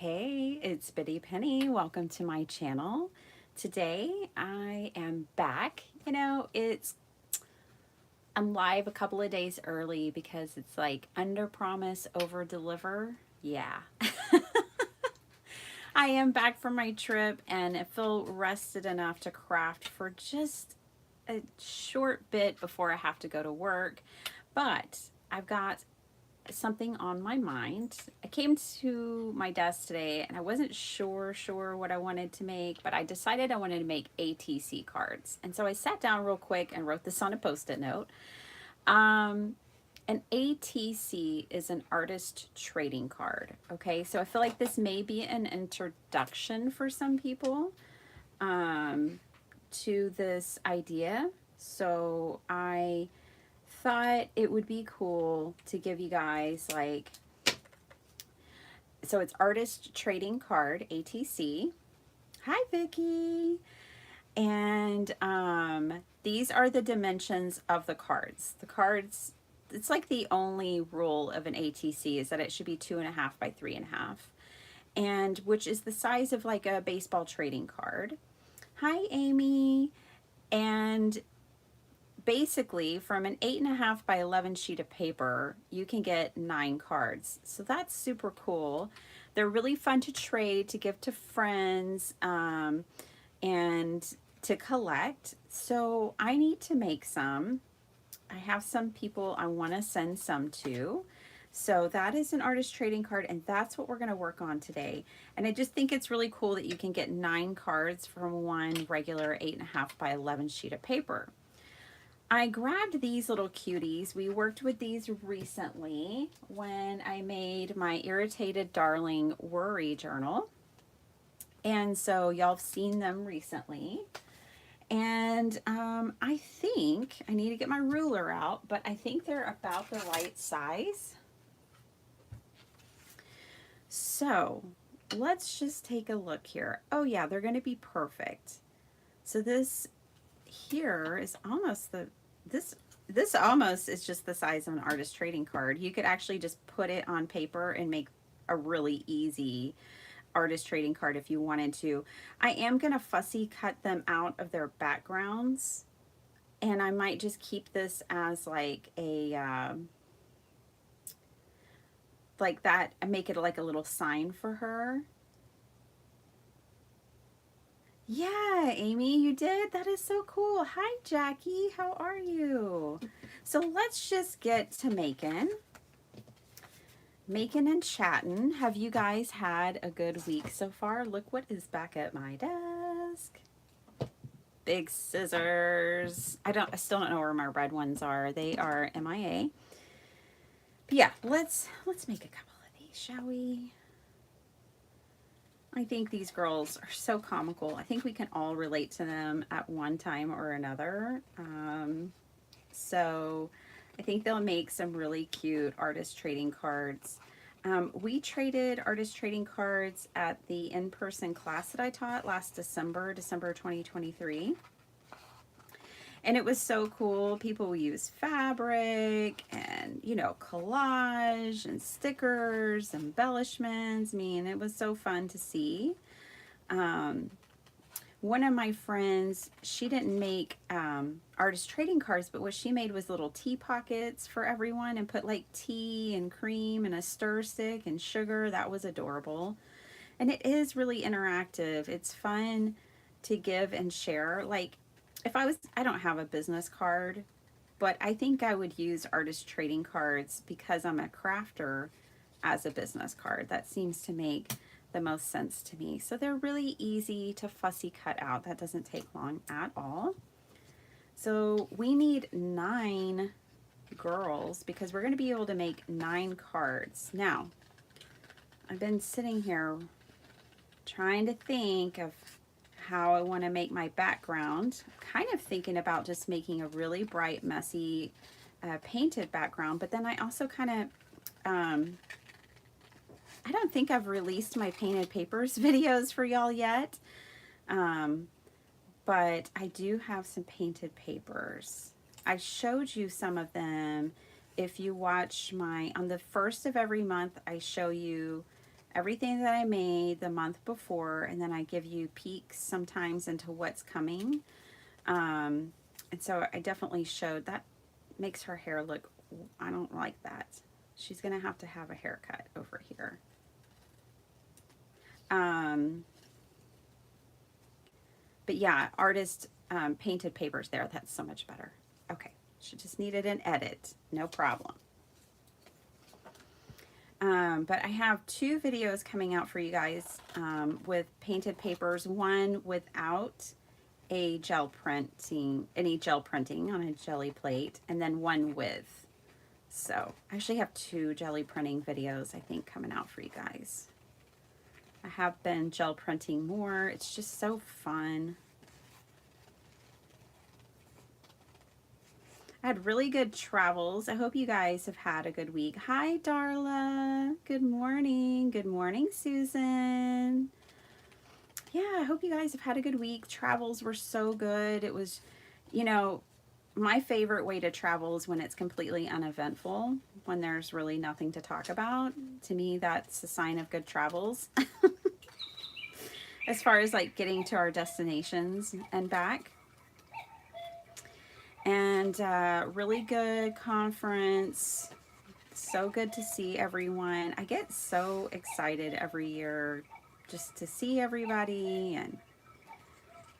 Hey, it's Biddy Penny. Welcome to my channel. Today I am back. I'm live a couple of days early because it's like under promise, over deliver. Yeah. I am back from my trip and I feel rested enough to craft for just a short bit before I have to go to work. But I've got something on my mind. I came to my desk today and I wasn't sure what I wanted to make, but I decided I wanted to make ATC cards. And so I sat down real quick and wrote this on a post-it note. Um, an ATC is an artist trading card. Okay, so I feel like this may be an introduction for some people to this idea. So I thought it would be cool to give you guys so it's artist trading card, ATC. Hi Vicky. And these are the dimensions of the cards. The cards, it's like the only rule of an ATC is that it should be 2.5 by 3.5, and which is the size of like a baseball trading card. Hi Amy. And basically from an 8.5 by 11 sheet of paper you can get 9 cards, so that's super cool. They're really fun to trade, to give to friends, and to collect. So I need to make some. I have some people I want to send some to. So that is an artist trading card, and that's what we're going to work on today. And I just think it's really cool that you can get 9 cards from one regular 8.5 by 11 sheet of paper. I grabbed these little cuties. We worked with these recently when I made my Irritated Darling Worry Journal. And so y'all have seen them recently. And I think, I need to get my ruler out, but I think they're about the right size. So let's just take a look here. Oh yeah, they're going to be perfect. So this here is almost this almost is just the size of an artist trading card. You could actually just put it on paper and make a really easy artist trading card if you wanted to. I am going to fussy cut them out of their backgrounds, and I might just keep this as like a like that, and make it like a little sign for her. Yeah, Amy, you did? That is so cool. Hi, Jackie. How are you? So let's just get to making and chatting. Have you guys had a good week so far? Look what is back at my desk. Big scissors. I still don't know where my red ones are. They are MIA. But yeah, let's make a couple of these, shall we? I think these girls are so comical. I think we can all relate to them at one time or another. So I think they'll make some really cute artist trading cards. We traded artist trading cards at the in-person class that I taught last December 2023. And it was so cool. People use fabric and, collage and stickers, embellishments. I mean, it was so fun to see. One of my friends, she didn't make artist trading cards, but what she made was little tea pockets for everyone and put like tea and cream and a stir stick and sugar. That was adorable. And it is really interactive. It's fun to give and share. Like, I don't have a business card, but I think I would use artist trading cards because I'm a crafter as a business card. That seems to make the most sense to me. So they're really easy to fussy cut out. That doesn't take long at all. So we need 9 girls because we're going to be able to make 9 cards. Now, I've been sitting here trying to think of how I want to make my background. I'm kind of thinking about just making a really bright, messy, painted background, but then I also kind of, I don't think I've released my painted papers videos for y'all yet, but I do have some painted papers. I showed you some of them. If you watch on the first of every month, I show you everything that I made the month before, and then I give you peeks sometimes into what's coming. And so I definitely showed that. Makes her hair look, I don't like that. She's gonna have to have a haircut over here. But yeah, artist painted papers there. That's so much better. Okay, she just needed an edit. No problem. But I have 2 videos coming out for you guys with painted papers. One without any gel printing on a jelly plate, and then one with. So I actually have 2 jelly printing videos, I think, coming out for you guys. I have been gel printing more. It's just so fun. I had really good travels. I hope you guys have had a good week. Hi, Darla. Good morning. Good morning, Susan. Yeah, I hope you guys have had a good week. Travels were so good. It was, you know, my favorite way to travel is when it's completely uneventful, when there's really nothing to talk about. To me, that's a sign of good travels. As far as like getting to our destinations and back. And really good conference. So good to see everyone. I get so excited every year just to see everybody and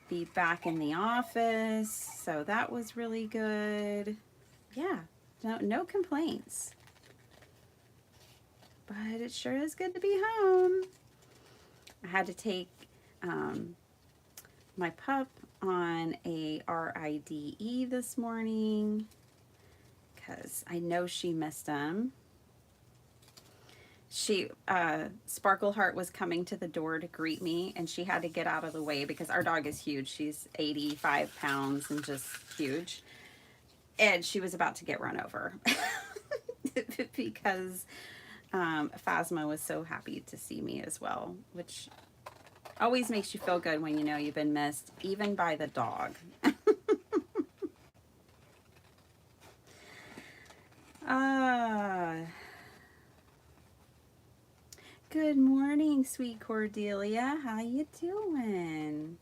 be back in the office. So that was really good. Yeah, no complaints. But it sure is good to be home. I had to take my pup on a RIDE this morning because I know she missed him. Sparkle Heart was coming to the door to greet me, and she had to get out of the way because our dog is huge. She's 85 pounds and just huge. And she was about to get run over because Phasma was so happy to see me as well, which always makes you feel good when you know you've been missed, even by the dog. Good morning, sweet Cordelia. How you doing?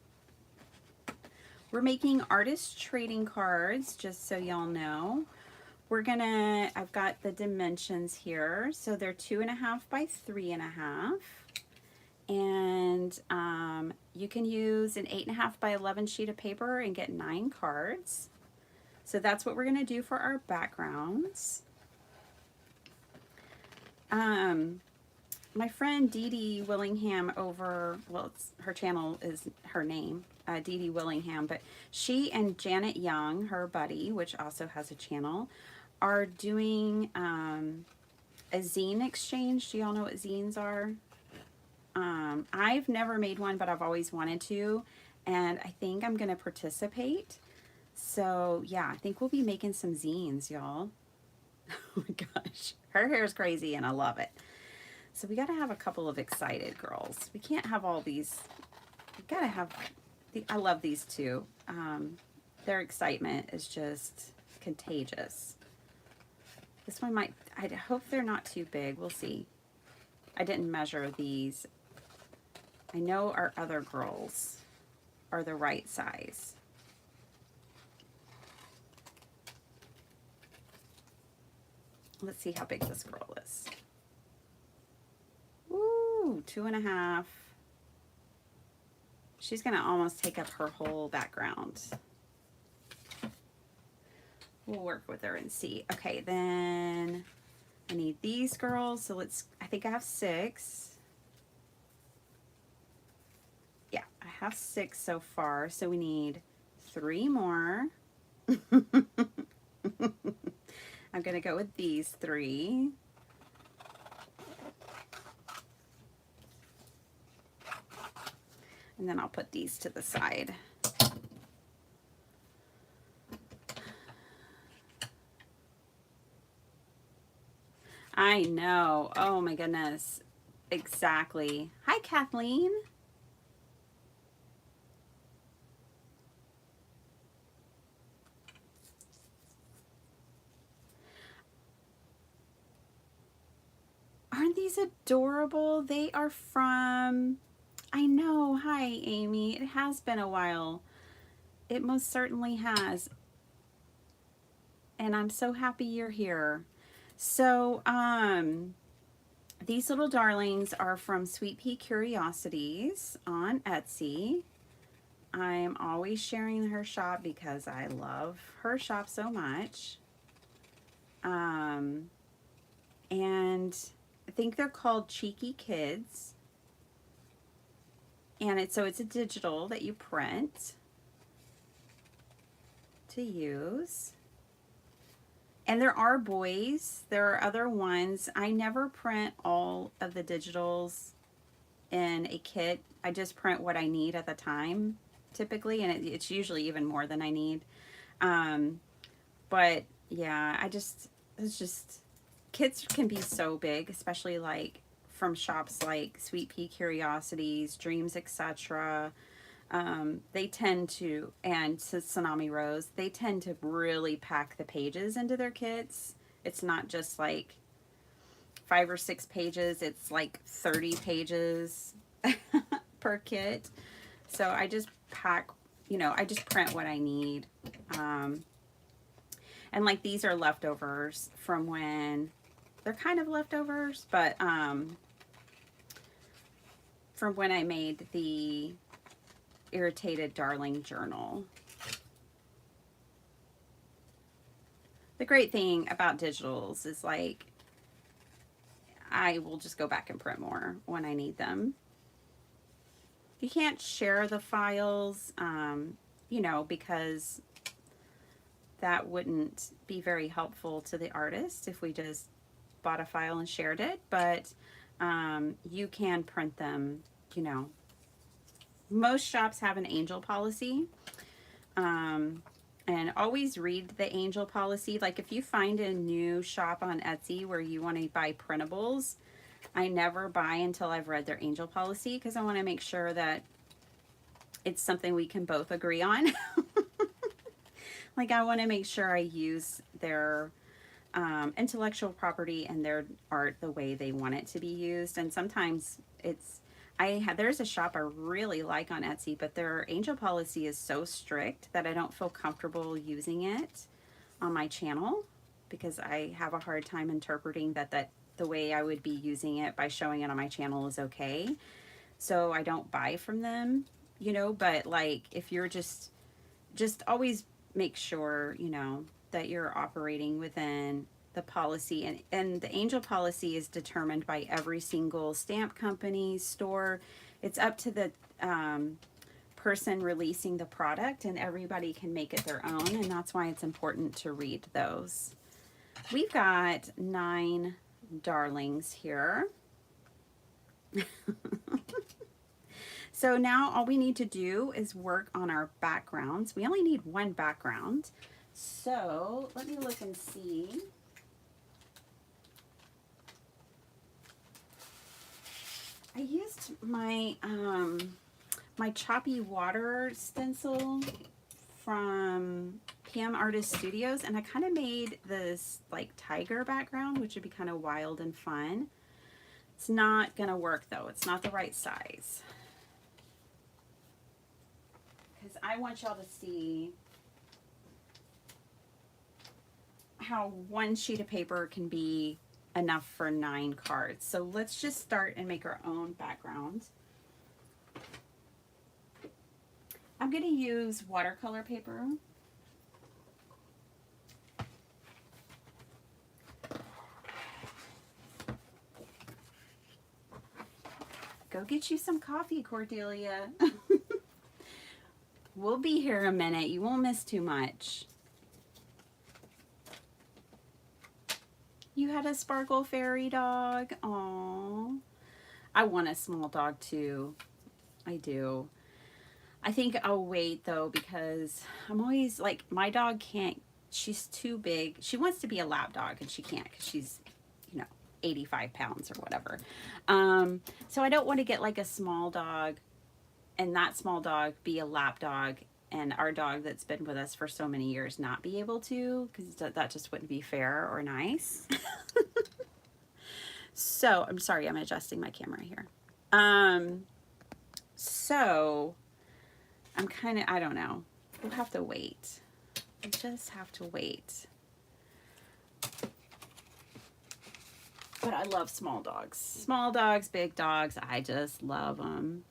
We're making artist trading cards, just so y'all know. I've got the dimensions here. So they're 2.5 by 3.5. And you can use an 8.5 by 11 sheet of paper and get 9 cards. So that's what we're going to do for our backgrounds. My friend Dee Dee Willingham her channel is her name, Dee Dee Willingham, but she and Janet Young, her buddy, which also has a channel, are doing a zine exchange. Do y'all know what zines are? I've never made one, but I've always wanted to, and I think I'm going to participate. So yeah, I think we'll be making some zines, y'all. Oh my gosh, her hair is crazy and I love it. So we got to have a couple of excited girls. We can't have all these. We got to have, I love these two. Their excitement is just contagious. This one might, I hope they're not too big. We'll see. I didn't measure these. I know our other girls are the right size. Let's see how big this girl is. Ooh, 2.5. She's gonna almost take up her whole background. We'll work with her and see. Okay, then I need these girls. So I think I have 6. Yeah, I have 6 so far. So we need 3 more. I'm gonna go with these 3. And then I'll put these to the side. I know. Oh my goodness. Exactly. Hi, Kathleen. Aren't these adorable? They are from, I know, hi Amy, it has been a while. It most certainly has. And I'm so happy you're here. So, these little darlings are from Sweet Pea Curiosities on Etsy. I'm always sharing her shop because I love her shop so much. Um, and I think they're called Cheeky Kids. And it's a digital that you print to use. And there are boys. There are other ones. I never print all of the digitals in a kit. I just print what I need at the time, typically, and it's usually even more than I need. But yeah, it's just, kits can be so big, especially like from shops like Sweet Pea Curiosities, Dreams, etc. They tend to, and Tsunami Rose, they tend to really pack the pages into their kits. It's not just like 5 or 6 pages, it's like 30 pages per kit. So I just pack, I just print what I need. And like these are leftovers from when, they're kind of leftovers, but from when I made the Irritated Darling journal. The great thing about digitals is like I will just go back and print more when I need them. You can't share the files, because that wouldn't be very helpful to the artist if we just bought a file and shared it, but you can print them, Most shops have an angel policy, and always read the angel policy. Like if you find a new shop on Etsy where you want to buy printables, I never buy until I've read their angel policy because I want to make sure that it's something we can both agree on. Like I want to make sure I use their intellectual property and their art the way they want it to be used. And sometimes there's a shop I really like on Etsy, but their angel policy is so strict that I don't feel comfortable using it on my channel because I have a hard time interpreting that the way I would be using it by showing it on my channel is okay. So I don't buy from them, but like if you're just always make sure, that you're operating within the policy, and the angel policy is determined by every single stamp company, store. It's up to the person releasing the product, and everybody can make it their own, and that's why it's important to read those. We've got 9 darlings here. So now all we need to do is work on our backgrounds. We only need 1 background. So let me look and see. I used my my choppy water stencil from PM Artist Studios, and I kind of made this like tiger background, which would be kind of wild and fun. It's not gonna work though. It's not the right size. Because I want y'all to see how 1 sheet of paper can be enough for 9 cards. So let's just start and make our own background. I'm going to use watercolor paper. Go get you some coffee, Cordelia. We'll be here a minute. You won't miss too much. You had a sparkle fairy dog. Aww. I want a small dog too. I do. I think I'll wait though because I'm always like, my dog can't, she's too big. She wants to be a lap dog and she can't because she's, 85 pounds or whatever. So I don't want to get like a small dog and that small dog be a lap dog and our dog that's been with us for so many years not be able to, because that just wouldn't be fair or nice. So, I'm sorry, I'm adjusting my camera here. So, I'm kind of, I don't know. We'll have to wait. We just have to wait. But I love small dogs. Small dogs, big dogs, I just love them.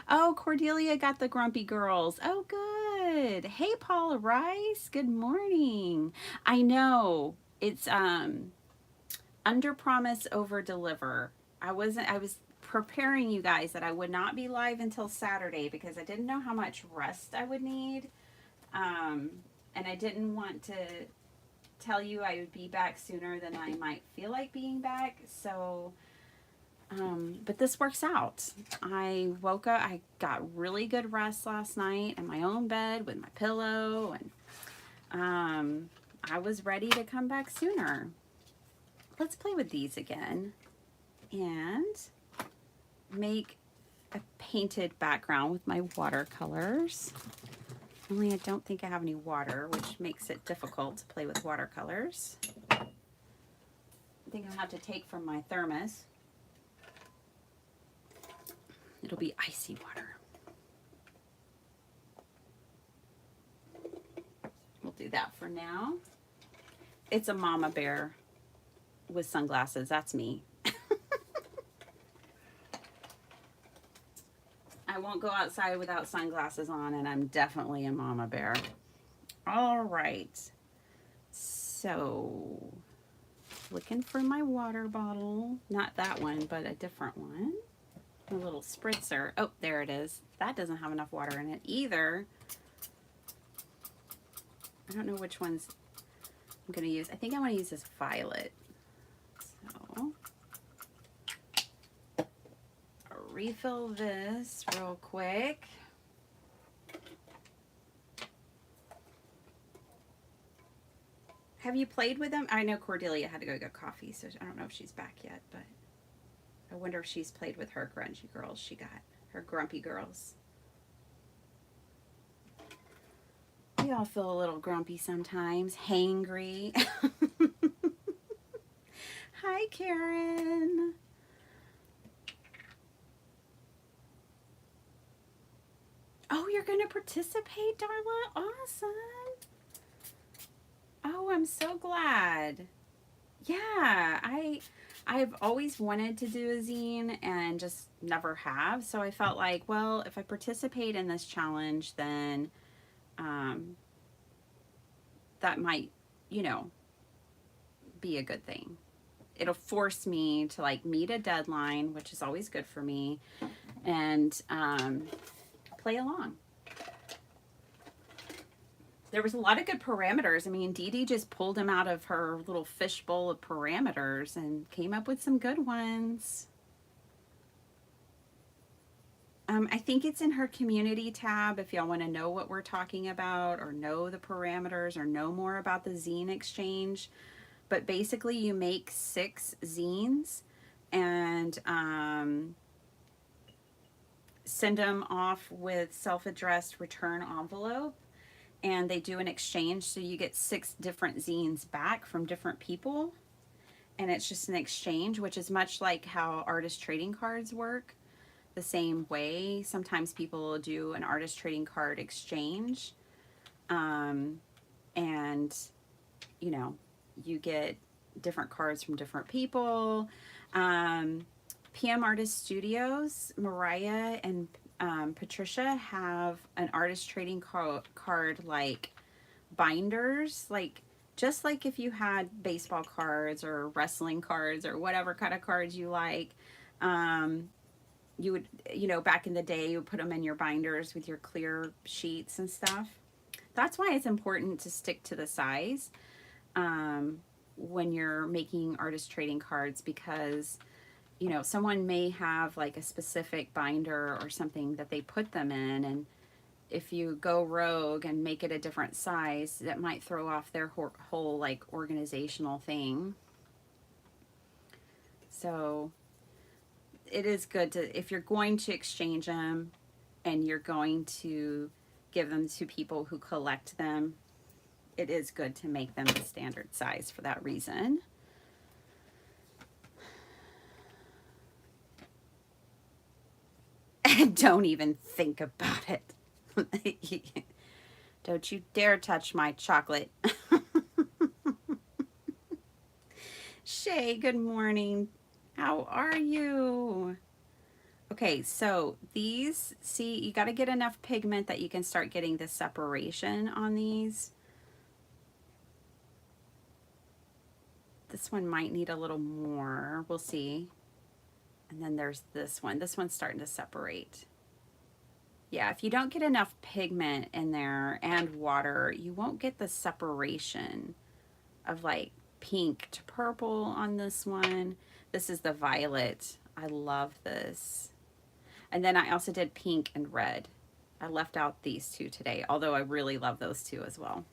Oh, Cordelia got the grumpy girls. Oh, good. Hey, Paula Rice. Good morning. I know it's under promise, over deliver. I was preparing you guys that I would not be live until Saturday because I didn't know how much rest I would need. And I didn't want to tell you I would be back sooner than I might feel like being back. So, but this works out. I woke up, I got really good rest last night in my own bed with my pillow, and I was ready to come back sooner. Let's play with these again and make a painted background with my watercolors. Only I don't think I have any water, which makes it difficult to play with watercolors. I think I'll have to take from my thermos. It'll be icy water. We'll do that for now. It's a mama bear with sunglasses. That's me. I won't go outside without sunglasses on, and I'm definitely a mama bear. All right. So, looking for my water bottle. Not that one, but a different one. A little spritzer. Oh, there it is. That doesn't have enough water in it either. I don't know which ones I'm going to use. I think I want to use this violet. So, I'll refill this real quick. Have you played with them? I know Cordelia had to go get coffee, so I don't know if she's back yet, but I wonder if she's played with her grungy girls she got, her grumpy girls. We all feel a little grumpy sometimes, hangry. Hi, Karen. Oh, you're going to participate, Darla? Awesome. Oh, I'm so glad. Yeah, I've always wanted to do a zine and just never have. So I felt like, well, if I participate in this challenge, then that might, you know, be a good thing. It'll force me to like meet a deadline, which is always good for me, and play along. There was a lot of good parameters. I mean, Dee Dee just pulled them out of her little fishbowl of parameters and came up with some good ones. I think it's in her community tab if y'all want to know what we're talking about or know the parameters or know more about the zine exchange. But basically you make 6 zines and send them off with self-addressed return envelope. And they do an exchange, so you get 6 different zines back from different people. And it's just an exchange, which is much like how artist trading cards work. The same way, sometimes people will do an artist trading card exchange. And, you know, you get different cards from different people. PM Artist Studios, Mariah and Patricia have an artist trading card like binders, like just like if you had baseball cards or wrestling cards or whatever kind of cards you like. You would, you know, back in the day, you would put them in your binders with your clear sheets and stuff. That's why it's important to stick to the size when you're making artist trading cards, because you know, someone may have like a specific binder or something that they put them in, and if you go rogue and make it a different size, that might throw off their whole like organizational thing. So it is good to, if you're going to exchange them and you're going to give them to people who collect them, it is good to make them the standard size for that reason. Don't even think about it. Don't you dare touch my chocolate. Shay, good morning. How are you? Okay, so these, see, you got to get enough pigment that you can start getting the separation on these. This one might need a little more. We'll see. And then there's this one. This one's starting to separate. Yeah, if you don't get enough pigment in there and water, you won't get the separation of like pink to purple on this one. This is the violet. I love this. And then I also did pink and red. I left out these two today, although I really love those two as well.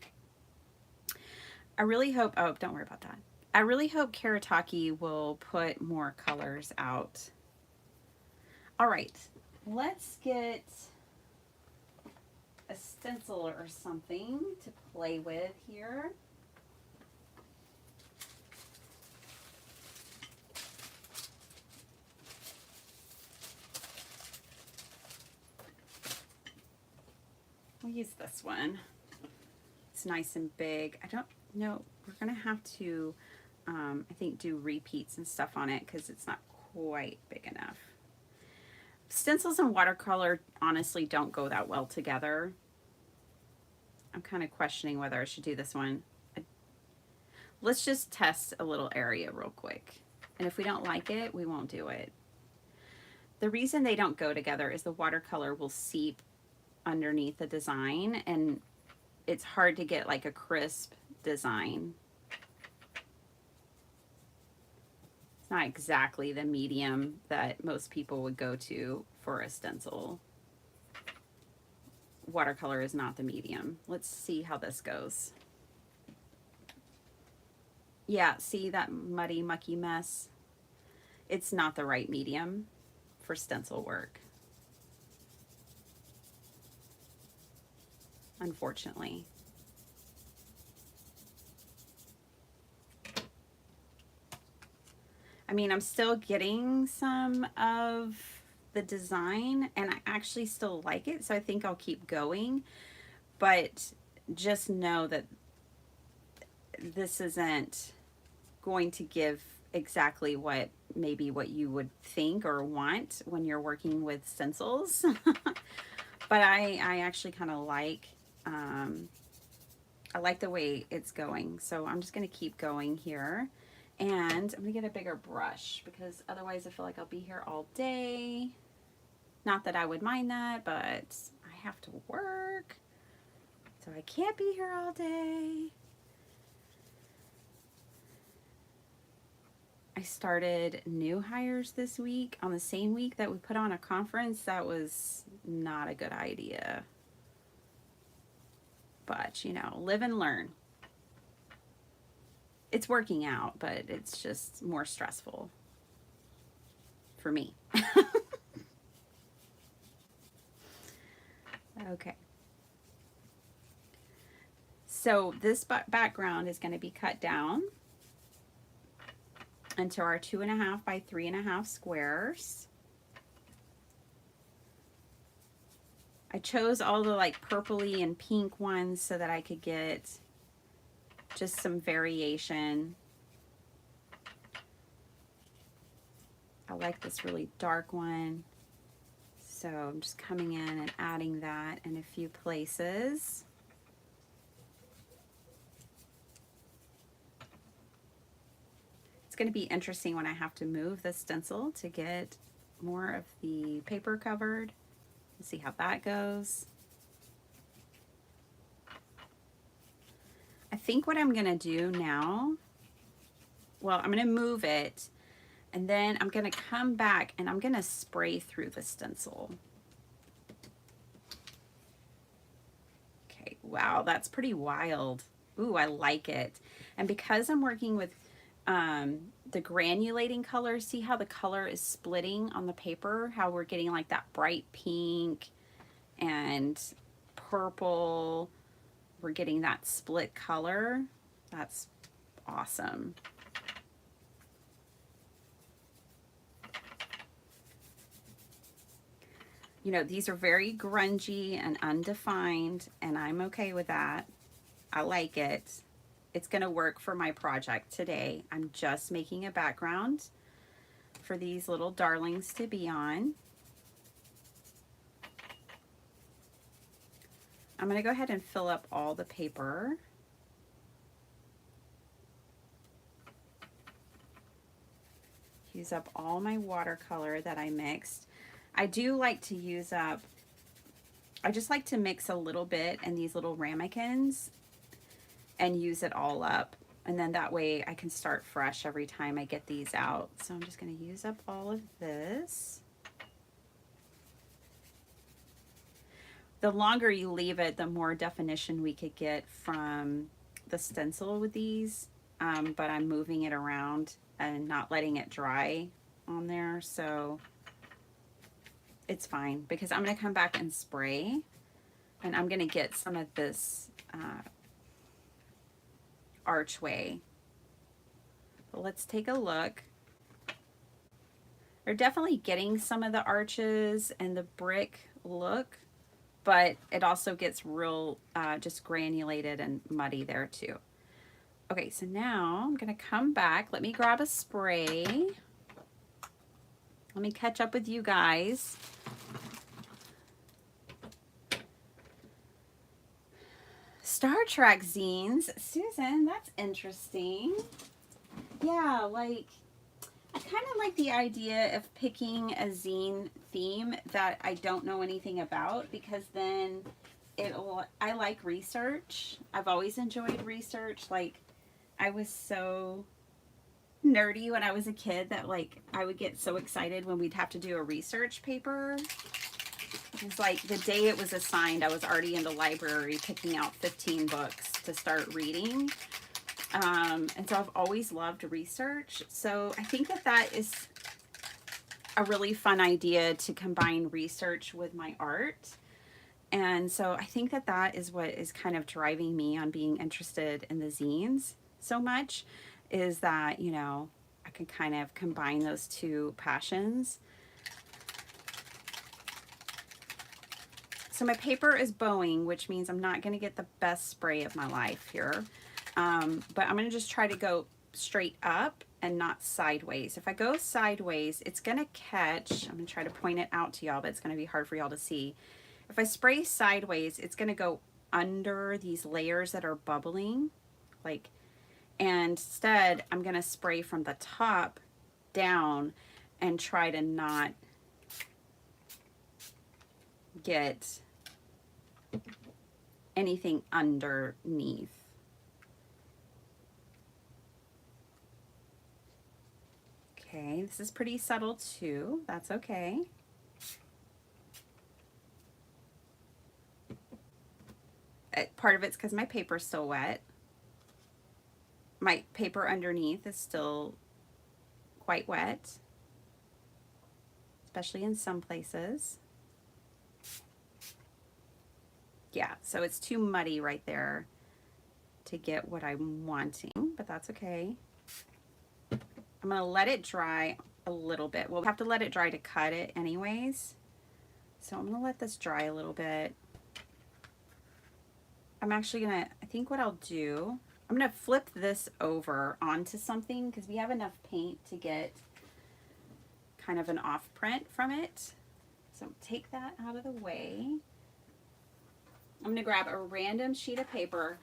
I really hope, oh, don't worry about that. I really hope Karataki will put more colors out. All right, let's get a stencil or something to play with here. We'll use this one. It's nice and big. I don't know, we're gonna have to, I think, do repeats and stuff on it because it's not quite big enough. Stencils and watercolor honestly don't go that well together. I'm kind of questioning whether I should do this one. Let's just test a little area real quick. And if we don't like it, we won't do it. The reason they don't go together is the watercolor will seep underneath the design and it's hard to get like a crisp design. It's not exactly the medium that most people would go to for a stencil. Watercolor is not the medium. Let's see how this goes. Yeah, see that muddy, mucky mess? It's not the right medium for stencil work, unfortunately. I mean, I'm still getting some of the design and I actually still like it, so I think I'll keep going, but just know that this isn't going to give exactly what you would think or want when you're working with stencils. But I actually kind of like, I like the way it's going, so I'm just going to keep going here. And I'm gonna get a bigger brush because otherwise I feel like I'll be here all day. Not that I would mind that, but I have to work, so I can't be here all day. I started new hires this week on the same week that we put on a conference. That was not a good idea. But, you know, live and learn. It's working out, but it's just more stressful for me. Okay. So this background is going to be cut down into our 2.5 by 3.5 squares. I chose all the like purpley and pink ones so that I could get just some variation. I like this really dark one, so I'm just coming in and adding that in a few places. It's going to be interesting when I have to move the stencil to get more of the paper covered. We'll see how that goes. I think what I'm gonna do now, well, I'm gonna move it and then I'm gonna come back and I'm gonna spray through the stencil. Okay, wow, that's pretty wild. Ooh, I like it. And because I'm working with the granulating color, see how the color is splitting on the paper, how we're getting like that bright pink and purple. We're getting that split color. That's awesome. You know, these are very grungy and undefined, and I'm okay with that. I like it. It's going to work for my project today. I'm just making a background for these little darlings to be on. I'm going to go ahead and fill up all the paper. Use up all my watercolor that I mixed. I do like to use up, I just like to mix a little bit in these little ramekins and use it all up. And then that way I can start fresh every time I get these out. So I'm just going to use up all of this. The longer you leave it, the more definition we could get from the stencil with these. But I'm moving it around and not letting it dry on there. So it's fine because I'm going to come back and spray. And I'm going to get some of this archway. But let's take a look. They're definitely getting some of the arches and the brick look, but it also gets real just granulated and muddy there too. Okay, so now I'm gonna come back. Let me grab a spray. Let me catch up with you guys. Star Trek zines. Susan, that's interesting. Yeah, like, I kind of like the idea of picking a zine theme that I don't know anything about, because then I like research. I've always enjoyed research. Like, I was so nerdy when I was a kid that, like, I would get so excited when we'd have to do a research paper. It was like the day it was assigned, I was already in the library picking out 15 books to start reading. And so I've always loved research. So I think that that is a really fun idea to combine research with my art. And so I think that that is what is kind of driving me on being interested in the zines so much, is that, you know, I can kind of combine those two passions. So my paper is bowing, which means I'm not going to get the best spray of my life here. But I'm going to just try to go straight up and not sideways. If I go sideways, it's going to catch. I'm going to try to point it out to y'all, but it's going to be hard for y'all to see. If I spray sideways, it's going to go under these layers that are bubbling. Like, and instead, I'm going to spray from the top down and try to not get anything underneath. Okay, this is pretty subtle too. That's okay. Part of it's because my paper's still wet. My paper underneath is still quite wet, especially in some places. Yeah, so it's too muddy right there to get what I'm wanting, but that's okay. I'm going to let it dry a little bit. We'll have to let it dry to cut it anyways. So I'm going to let this dry a little bit. I'm actually going to, I think what I'll do, I'm going to flip this over onto something because we have enough paint to get kind of an off print from it. So take that out of the way. I'm going to grab a random sheet of paper,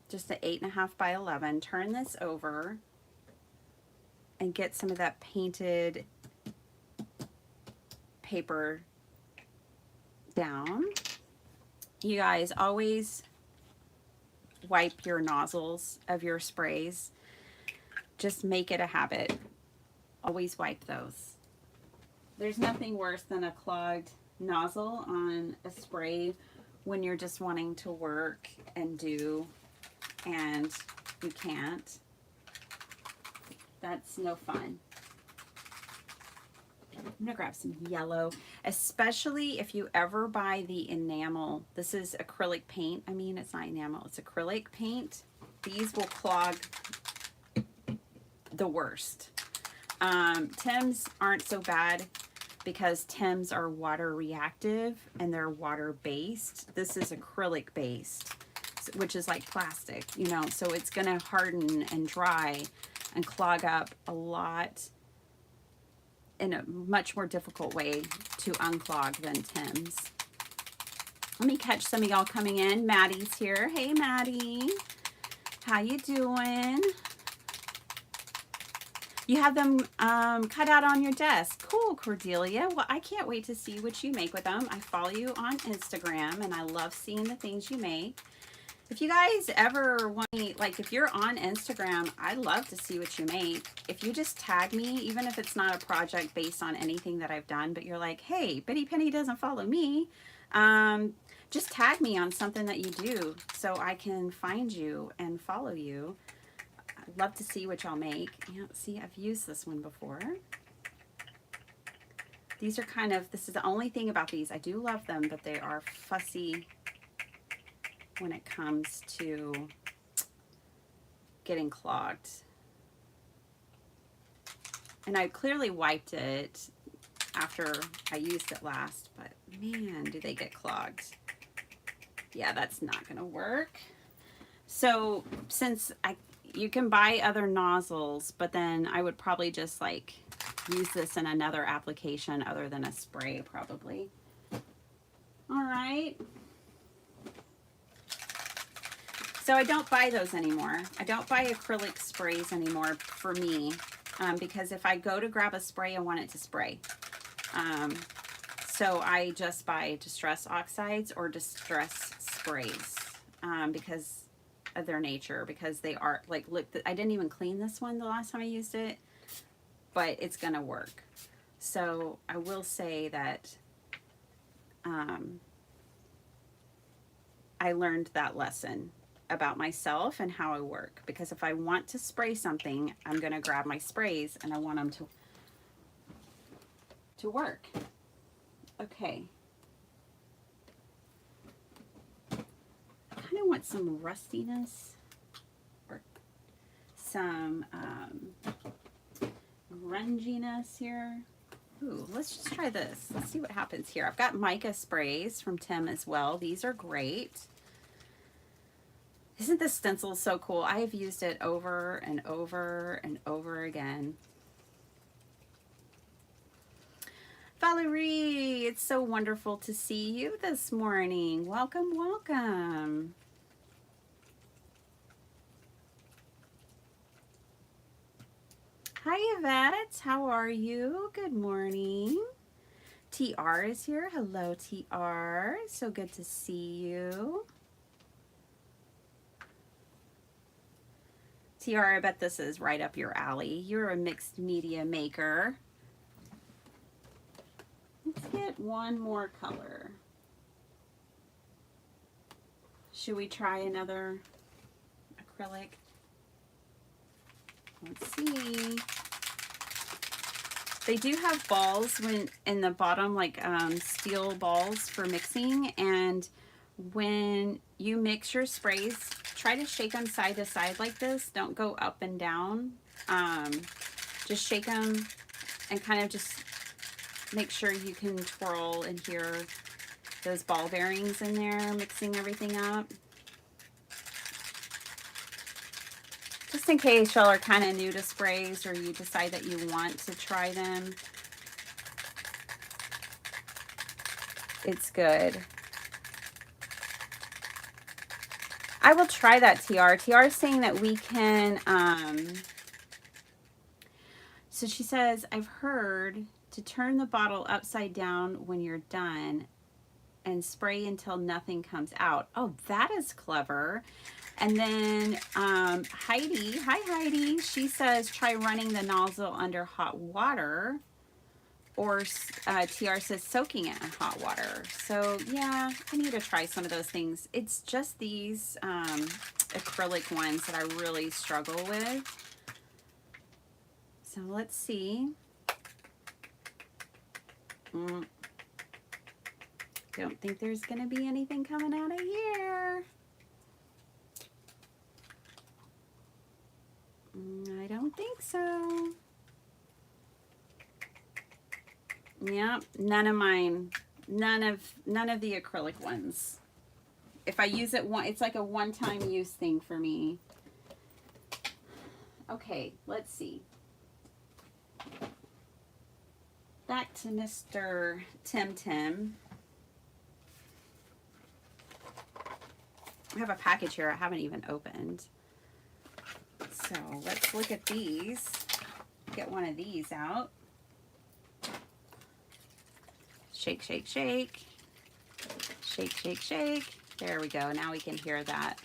just an 8.5 by 11, turn this over and get some of that painted paper down. You guys always wipe your nozzles of your sprays. Just make it a habit. Always wipe those. There's nothing worse than a clogged nozzle on a spray when you're just wanting to work and do and you can't. That's no fun. I'm gonna grab some yellow, especially if you ever buy the enamel. This is acrylic paint. I mean, it's not enamel, it's acrylic paint. These will clog the worst. Tim's aren't so bad. because Tims are water reactive and they're water based. This is acrylic based, which is like plastic, you know, so it's going to harden and dry and clog up a lot in a much more difficult way to unclog than Tims. Let me catch some of y'all coming in. Maddie's here. Hey, Maddie. How you doing? You have them cut out on your desk. Cool, Cordelia. Well, I can't wait to see what you make with them. I follow you on Instagram, and I love seeing the things you make. If you guys ever want me, like if you're on Instagram, I'd love to see what you make. If you just tag me, even if it's not a project based on anything that I've done, but you're like, hey, Bitty Penny doesn't follow me, just tag me on something that you do so I can find you and follow you. I'd love to see what y'all make. You know, see, I've used this one before. These are kind of, this is the only thing about these. I do love them, but they are fussy when it comes to getting clogged. And I clearly wiped it after I used it last, but man, do they get clogged. Yeah, that's not gonna work. So since you can buy other nozzles, but then I would probably just like use this in another application other than a spray probably. All right. So I don't buy those anymore. I don't buy acrylic sprays anymore for me because if I go to grab a spray, I want it to spray. So I just buy distress oxides or distress sprays because of their nature, because they are like, look, I didn't even clean this one the last time I used it, but it's gonna work. So I will say that I learned that lesson about myself and how I work, because if I want to spray something, I'm going to grab my sprays and I want them to work. Okay. I kind of want some rustiness or some grunginess here. Ooh, let's just try this. Let's see what happens here. I've got mica sprays from Tim as well. These are great. Isn't this stencil so cool? I have used it over and over and over again. Valerie, it's so wonderful to see you this morning. Welcome, welcome. Hi, Yvette. How are you? Good morning. TR is here. Hello, TR. So good to see you. TR, I bet this is right up your alley. You're a mixed media maker. Let's get one more color. Should we try another acrylic? Let's see. They do have balls when in the bottom, like steel balls for mixing, and when you mix your sprays, try to shake them side to side like this. Don't go up and down. Just shake them and kind of just make sure you can twirl and hear those ball bearings in there, mixing everything up. Just in case y'all are kind of new to sprays or you decide that you want to try them. It's good. I will try that, TR. TR is saying that we can, so she says, I've heard to turn the bottle upside down when you're done and spray until nothing comes out. Oh, that is clever. And then Heidi, hi Heidi, she says try running the nozzle under hot water, or TR says soaking it in hot water. So yeah, I need to try some of those things. It's just these acrylic ones that I really struggle with. So let's see. Don't think there's gonna be anything coming out of here. I don't think so. Yep, none of mine, none of the acrylic ones. If I use it one, it's like a one-time use thing for me. Okay, let's see. Back to Mr. Tim Tim. I have a package here I haven't even opened. So let's look at these. Get one of these out. Shake, shake, shake. Shake, shake, shake. There we go. Now we can hear that.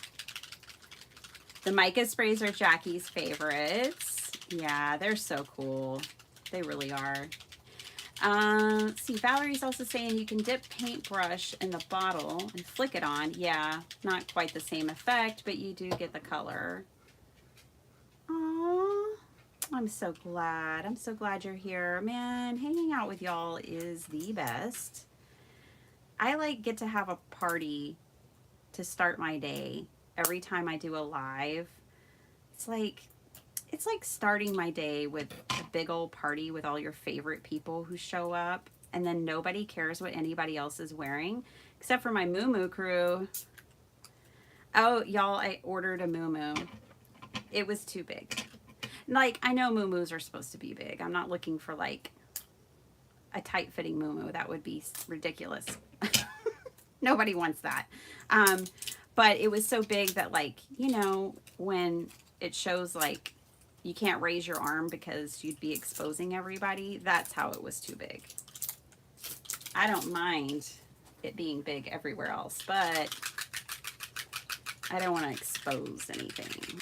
The mica sprays are Jackie's favorites. Yeah, they're so cool. They really are. Let's see, Valerie's also saying you can dip paintbrush in the bottle and flick it on. Yeah, not quite the same effect, but you do get the color. Aww, I'm so glad. I'm so glad you're here. Man, hanging out with y'all is the best. I like get to have a party to start my day every time I do a live. It's like starting my day with a big old party with all your favorite people who show up, and then nobody cares what anybody else is wearing except for my Moo crew. Oh, y'all, I ordered a Moo. It was too big. Like, I know Moo are supposed to be big. I'm not looking for like a tight-fitting Moo. That would be ridiculous. Nobody wants that. But it was so big that, like, you know, when it shows like you can't raise your arm because you'd be exposing everybody, that's how it was too big. I don't mind it being big everywhere else, but I don't want to expose anything.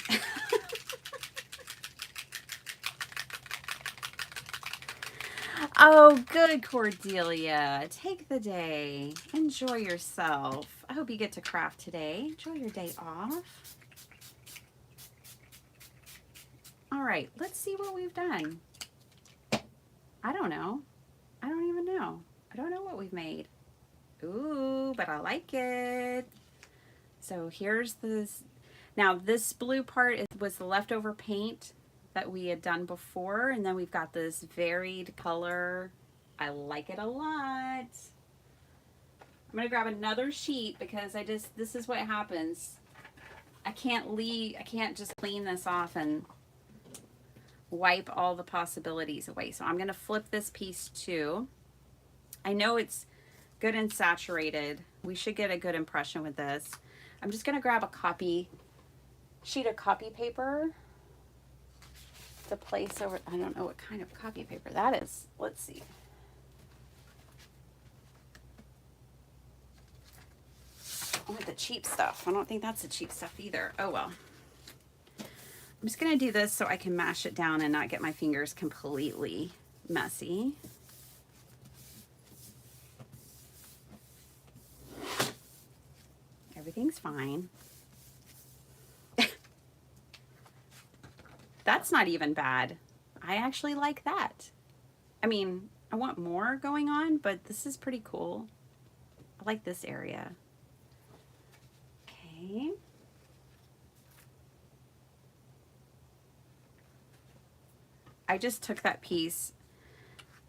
Oh, good, Cordelia. Take the day. Enjoy yourself. I hope you get to craft today. Enjoy your day off. All right, let's see what we've done. I don't know. I don't even know. I don't know what we've made. Ooh, but I like it. So here's this. Now this blue part was the leftover paint that we had done before, and then we've got this varied color. I like it a lot. I'm gonna grab another sheet because this is what happens. I can't just clean this off and wipe all the possibilities away. So I'm gonna flip this piece too. I know it's good and saturated. We should get a good impression with this. I'm just gonna grab a sheet of copy paper to place over. I don't know what kind of copy paper that is. Let's see. I want the cheap stuff. I don't think that's the cheap stuff either. Oh well. I'm just gonna do this so I can mash it down and not get my fingers completely messy. Everything's fine. That's not even bad. I actually like that. I mean, I want more going on, but this is pretty cool. I like this area. Okay. I just took that piece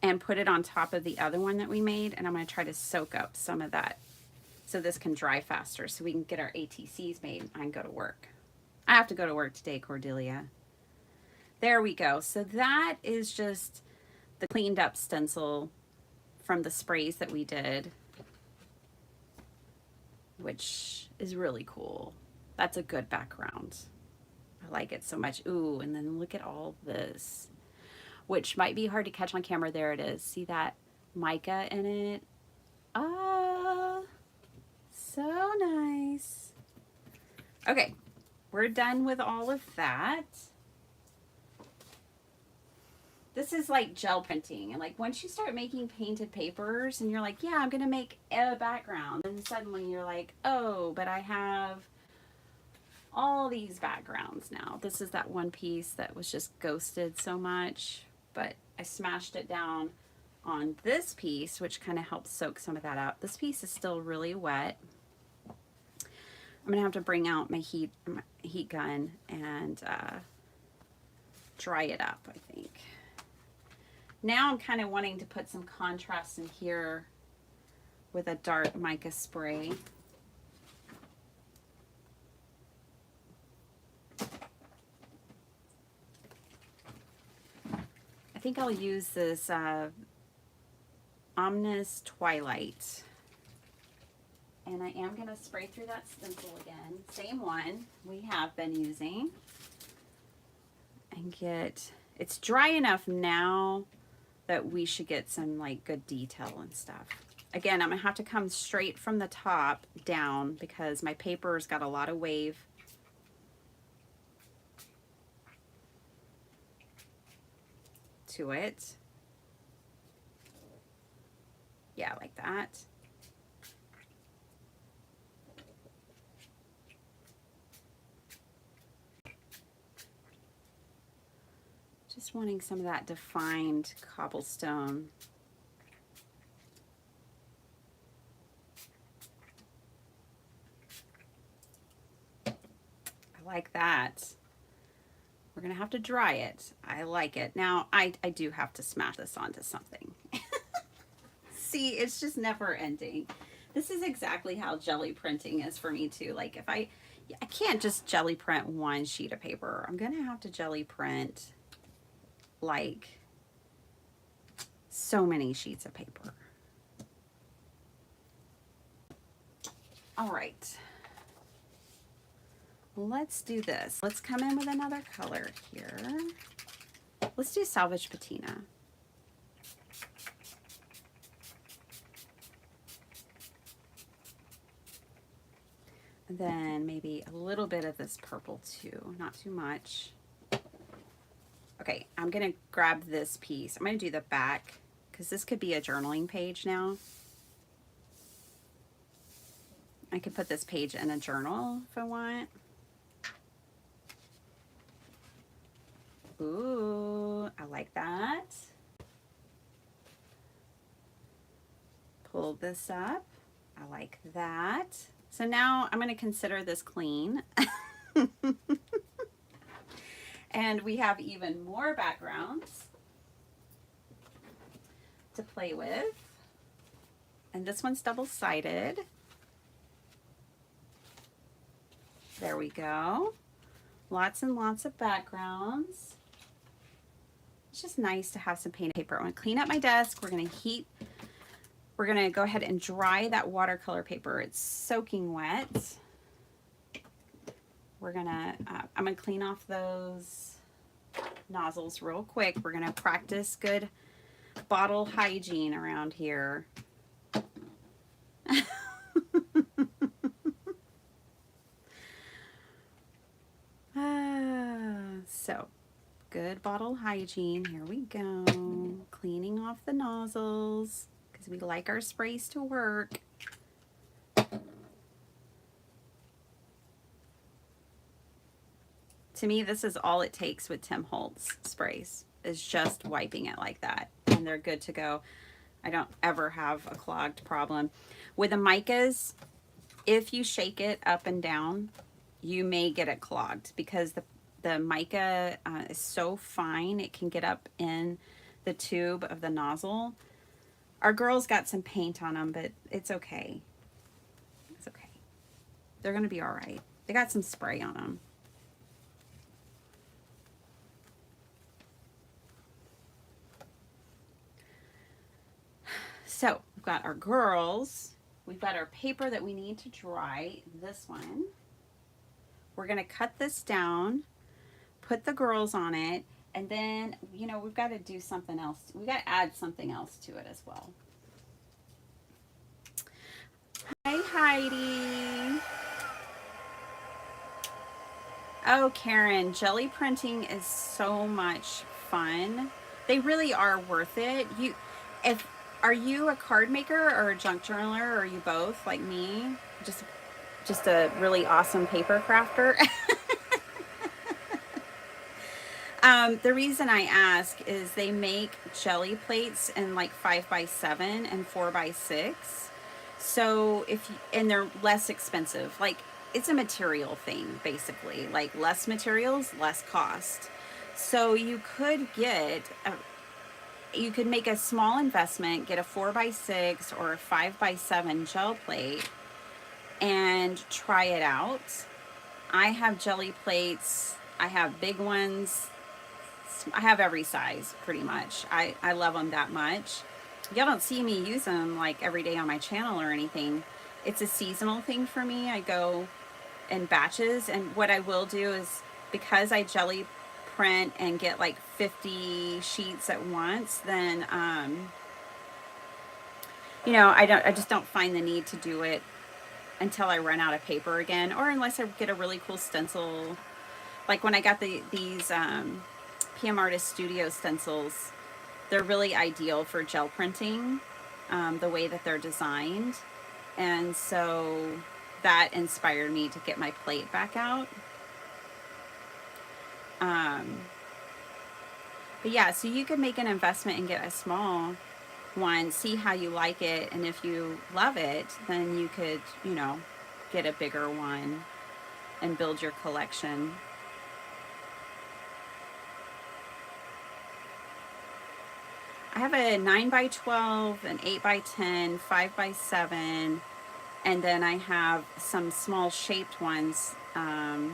and put it on top of the other one that we made, and I'm going to try to soak up some of that so this can dry faster so we can get our ATCs made and go to work. I have to go to work today, Cordelia. There we go. So that is just the cleaned up stencil from the sprays that we did, which is really cool. That's a good background. I like it so much. Ooh, and then look at all this, which might be hard to catch on camera. There it is. See that mica in it? Ah, so nice. Okay, we're done with all of that. This is like gel printing, and like once you start making painted papers and you're like, yeah, I'm gonna make a background, and suddenly you're like, oh, but I have all these backgrounds now. This is that one piece that was just ghosted so much, but I smashed it down on this piece, which kind of helps soak some of that out. This piece is still really wet. I'm gonna have to bring out my heat gun and dry it up, I think. Now I'm kind of wanting to put some contrast in here with a dark mica spray. I think I'll use this Omnis Twilight. And I am going to spray through that stencil again. Same one we have been using. And get, it's dry enough now that we should get some like good detail and stuff. Again, I'm going to have to come straight from the top down because my paper's got a lot of wave. To it. Yeah, like that. Just wanting some of that defined cobblestone. I like that. We're gonna have to dry it. I like it. Now, I do have to smash this onto something. See, it's just never ending. This is exactly how jelly printing is for me too. Like if I can't just jelly print one sheet of paper. I'm gonna have to jelly print like so many sheets of paper. All right. Let's do this. Let's come in with another color here. Let's do Salvage Patina. And then maybe a little bit of this purple too, not too much. Okay, I'm gonna grab this piece. I'm gonna do the back because this could be a journaling page now. I could put this page in a journal if I want. Ooh, I like that. Pull this up. I like that. So now I'm going to consider this clean. And we have even more backgrounds to play with. And this one's double-sided. There we go. Lots and lots of backgrounds. It's just nice to have some painted paper. I'm going to clean up my desk. We're going to go ahead and dry that watercolor paper. It's soaking wet. I'm going to clean off those nozzles real quick. We're going to practice good bottle hygiene around here. So good bottle hygiene. Here we go. Cleaning off the nozzles because we like our sprays to work. To me, this is all it takes with Tim Holtz sprays, is just wiping it like that, and they're good to go. I don't ever have a clogged problem. With the micas, if you shake it up and down, you may get it clogged because the mica is so fine, it can get up in the tube of the nozzle. Our girls got some paint on them, but it's okay. It's okay. They're going to be all right. They got some spray on them. So we've got our girls. We've got our paper that we need to dry. This one. We're going to cut this down, put the girls on it, and then, you know, we've got to do something else. We've got to add something else to it as well. Hi, Heidi. Oh, Karen, jelly printing is so much fun. They really are worth it. Are you a card maker or a junk journaler, or are you both like me? Just a really awesome paper crafter. The reason I ask is they make jelly plates in like 5x7 and 4x6. So and they're less expensive. Like it's a material thing, basically. Like less materials, less cost. So you could get you could make a small investment, get a 4x6 or a 5x7 gel plate and try it out. I have jelly plates. I have big ones. I have every size pretty much. I love them that much. Y'all don't see me use them like every day on my channel or anything. It's a seasonal thing for me. I go in batches, and what I will do is, because I jelly print and get like 50 sheets at once, then you know, I just don't find the need to do it until I run out of paper again, or unless I get a really cool stencil. Like when I got these PM Artist Studio stencils, they're really ideal for gel printing, the way that they're designed. And so that inspired me to get my plate back out. But yeah, so you could make an investment and get a small one, see how you like it, and if you love it, then you could, you know, get a bigger one and build your collection. I have a 9x12, an 8x10, 5x7, and then I have some small shaped ones. I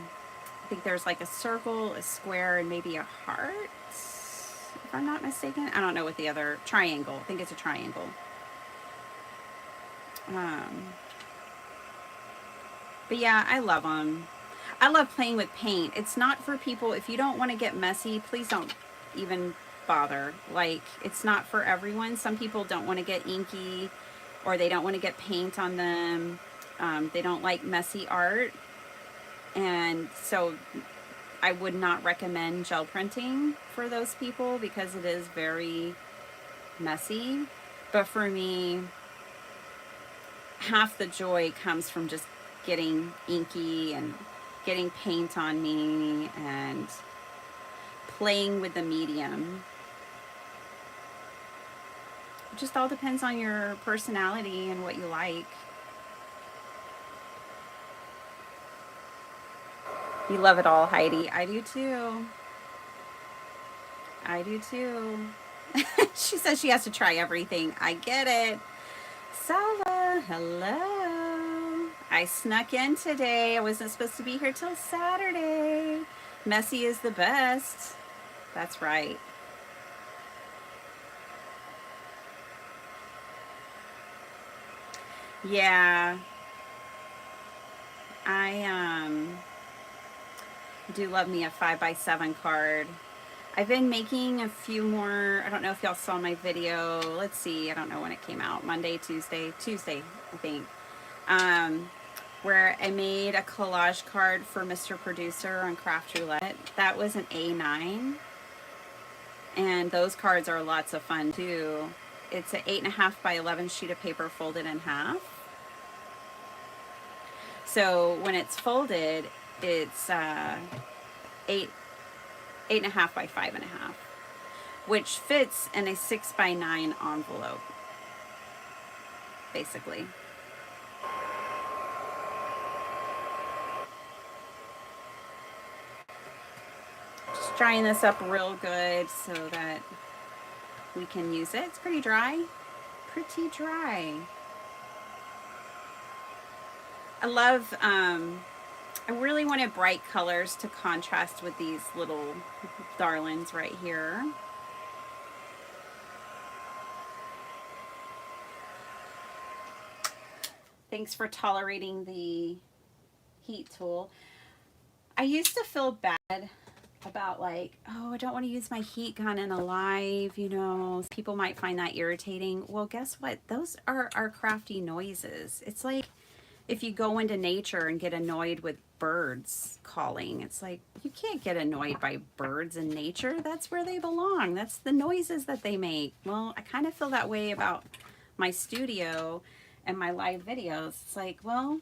think there's like a circle, a square, and maybe a heart, if I'm not mistaken. I don't know what the other, triangle. I think it's a triangle. But yeah, I love them. I love playing with paint. It's not for people, if you don't want to get messy, please don't even bother. Like, it's not for everyone. Some people don't want to get inky, or they don't want to get paint on them. They don't like messy art. And so I would not recommend gel printing for those people because it is very messy. But for me, half the joy comes from just getting inky and getting paint on me and playing with the medium. It just all depends on your personality and what you like. You love it all, Heidi. I do too. I do too. She says she has to try everything. I get it. Sala, hello. I snuck in today. I wasn't supposed to be here till Saturday. Messy is the best. That's right. Yeah. I do love me a 5x7 card. I've been making a few more. I don't know if y'all saw my video. Let's see. I don't know when it came out. Monday, Tuesday, I think. Where I made a collage card for Mr. Producer on Craft Roulette. That was an A9. And those cards are lots of fun too. It's an 8.5x11 sheet of paper folded in half. So when it's folded, it's 8.5 by 5.5, which fits in a 6x9 envelope, basically. Just drying this up real good so that we can use it. It's pretty dry. Pretty dry. I love, I really wanted bright colors to contrast with these little darlings right here. Thanks for tolerating the heat tool. I used to feel bad about like, oh, I don't want to use my heat gun in a live, you know, people might find that irritating. Well, guess what? Those are our crafty noises. It's like if you go into nature and get annoyed with birds calling, it's like, you can't get annoyed by birds in nature. That's where they belong. That's the noises that they make. Well, I kind of feel that way about my studio and my live videos. It's like, well,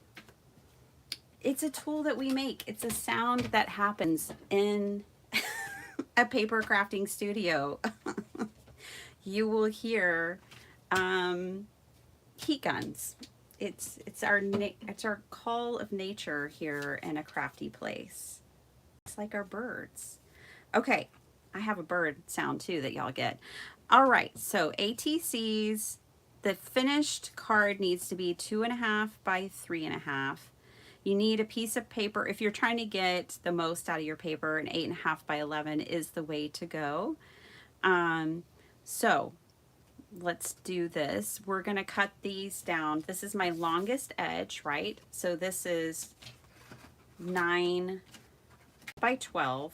it's a tool that we make. It's a sound that happens in a paper crafting studio. You will hear heat guns. It's our call of nature here in a crafty place. It's like our birds. Okay, I have a bird sound too that y'all get. All right, so ATCs, the finished card needs to be 2.5 by 3.5. You need a piece of paper. If you're trying to get the most out of your paper, an 8.5 by 11 is the way to go. So let's do this. We're gonna cut these down. This is my longest edge, right? So this is 9 by 12.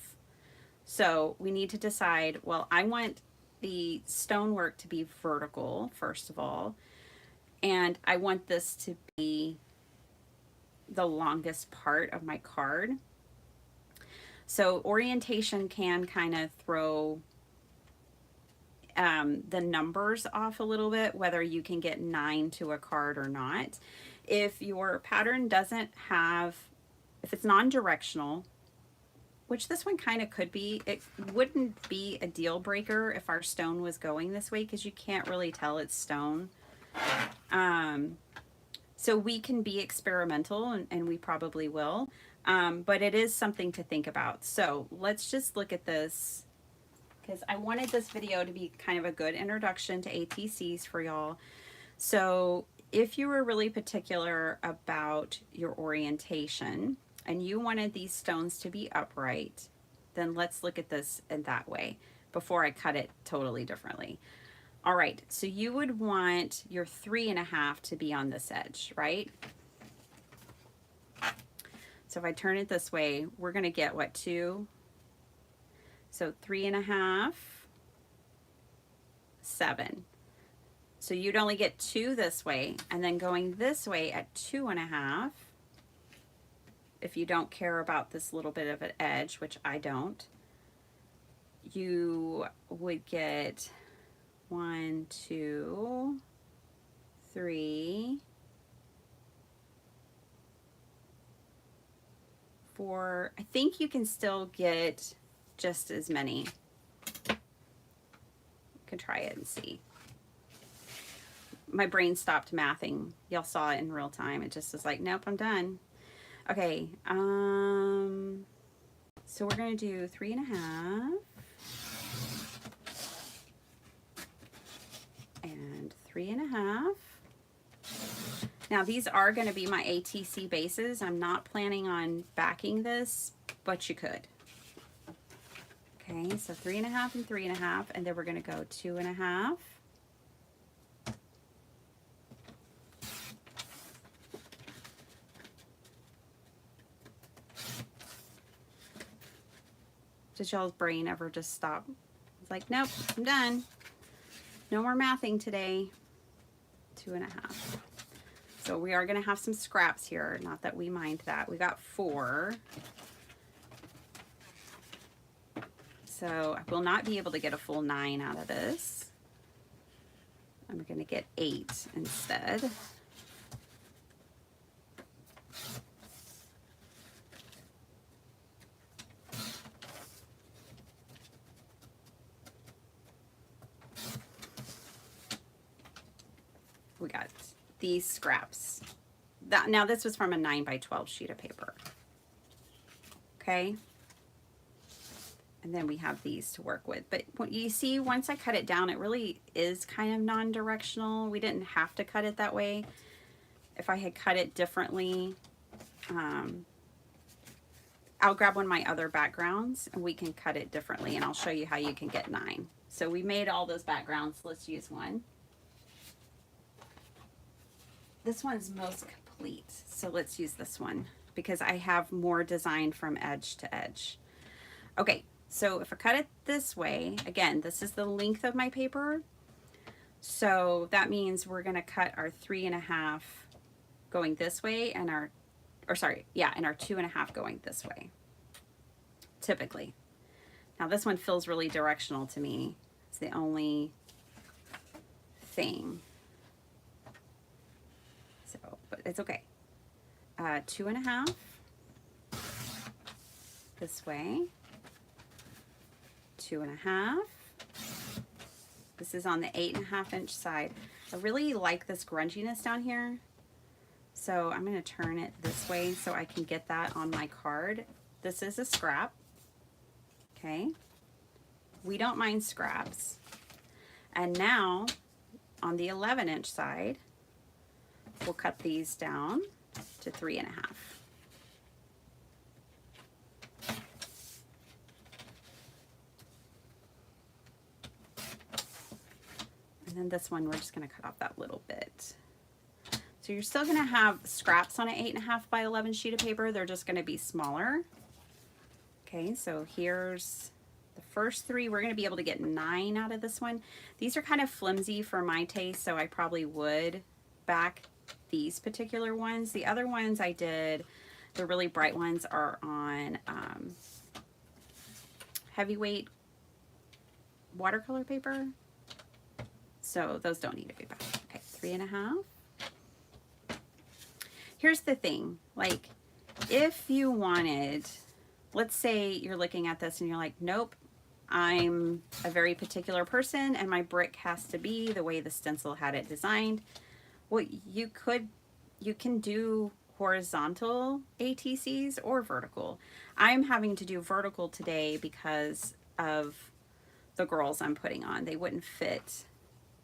So we need to decide, well, I want the stonework to be vertical, first of all, and I want this to be the longest part of my card. So orientation can kind of throw the numbers off a little bit, whether you can get 9 to a card or not. If your pattern doesn't have, if it's non-directional, which this one kind of could be, it wouldn't be a deal breaker if our stone was going this way because you can't really tell it's stone. So we can be experimental, and we probably will, but it is something to think about. So let's just look at this because I wanted this video to be kind of a good introduction to ATCs for y'all. So if you were really particular about your orientation and you wanted these stones to be upright, then let's look at this in that way before I cut it totally differently. All right, so you would want your 3.5 to be on this edge, right? So if I turn it this way, we're gonna get what, 2? So 3.5, 7. So you'd only get 2 this way, and then going this way at 2.5, if you don't care about this little bit of an edge, which I don't, you would get 1, 2, 3, 4. I think you can still get just as many. You can try it and see. My brain stopped mathing. Y'all saw it in real time. It just was like, nope, I'm done. Okay, so we're gonna do 3.5 and 3.5. Now these are gonna be my ATC bases. I'm not planning on backing this, but you could. Okay, so 3.5 and 3.5, and then we're gonna go 2.5. Did y'all's brain ever just stop? It's like, nope, I'm done. No more mathing today. 2.5. So we are gonna have some scraps here. Not that we mind that. We got 4. So I will not be able to get a full 9 out of this. I'm gonna get 8 instead. We got these scraps. Now this was from a 9 by 12 sheet of paper. Okay. And then we have these to work with. But what you see, once I cut it down, it really is kind of non-directional. We didn't have to cut it that way. If I had cut it differently, I'll grab one of my other backgrounds and we can cut it differently, and I'll show you how you can get 9. So we made all those backgrounds. Let's use one. This one's most complete, so let's use this one because I have more design from edge to edge. Okay, so if I cut it this way, again, this is the length of my paper. So that means we're gonna cut our 3.5 going this way and our, and our 2.5 going this way, typically. Now this one feels really directional to me. It's the only thing. So, but it's okay. 2.5 this way. 2.5. This is on the 8.5 inch side. I really like this grunginess down here. So I'm going to turn it this way so I can get that on my card. This is a scrap. Okay. We don't mind scraps. And now on the 11-inch side, we'll cut these down to 3.5. And then this one, we're just going to cut off that little bit. So you're still going to have scraps on an 8.5 by 11 sheet of paper. They're just going to be smaller. Okay, so here's the first 3. We're going to be able to get 9 out of this one. These are kind of flimsy for my taste, so I probably would back these particular ones. The other ones I did, the really bright ones, are on heavyweight watercolor paper. So those don't need to be back. Okay, 3.5. Here's the thing, like, if you wanted, let's say you're looking at this and you're like, nope, I'm a very particular person and my brick has to be the way the stencil had it designed. Well, you can do horizontal ATCs or vertical. I'm having to do vertical today because of the girls I'm putting on. They wouldn't fit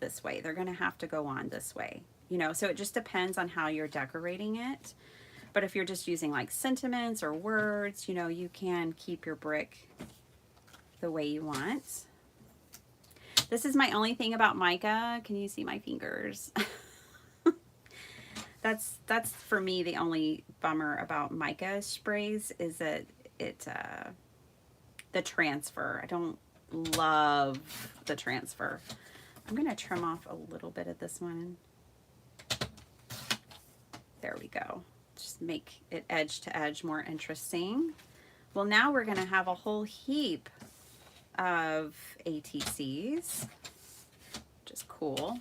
this way. They're going to have to go on this way. You know, so it just depends on how you're decorating it. But if you're just using like sentiments or words, you know, you can keep your brick the way you want. This is my only thing about mica. Can you see my fingers? That's for me the only bummer about mica sprays is that the transfer. I don't love the transfer. I'm going to trim off a little bit of this one. There we go. Just make it edge to edge more interesting. Well, now we're going to have a whole heap of ATCs, which is cool.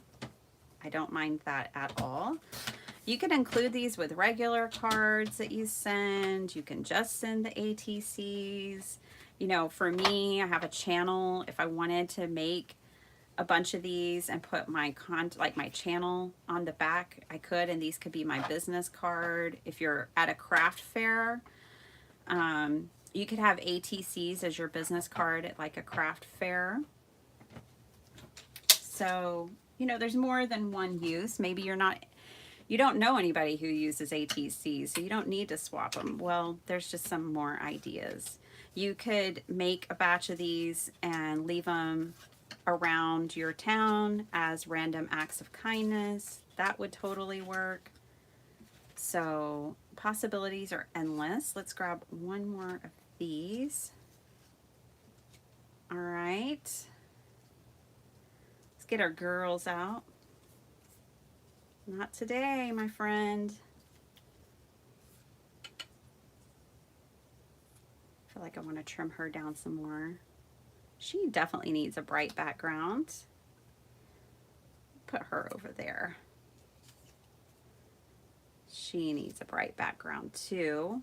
I don't mind that at all. You can include these with regular cards that you send. You can just send the ATCs. You know, for me, I have a channel. If I wanted to make a bunch of these and put my my channel on the back, I could, and these could be my business card. If you're at a craft fair, you could have ATCs as your business card at like a craft fair. So, you know, there's more than one use. Maybe you don't know anybody who uses ATCs, so you don't need to swap them. Well, there's just some more ideas. You could make a batch of these and leave them around your town as random acts of kindness. That would totally work. So possibilities are endless. Let's grab one more of these. All right. Let's get our girls out. Not today, my friend. I feel like I want to trim her down some more. She definitely needs a bright background. Put her over there. She needs a bright background too.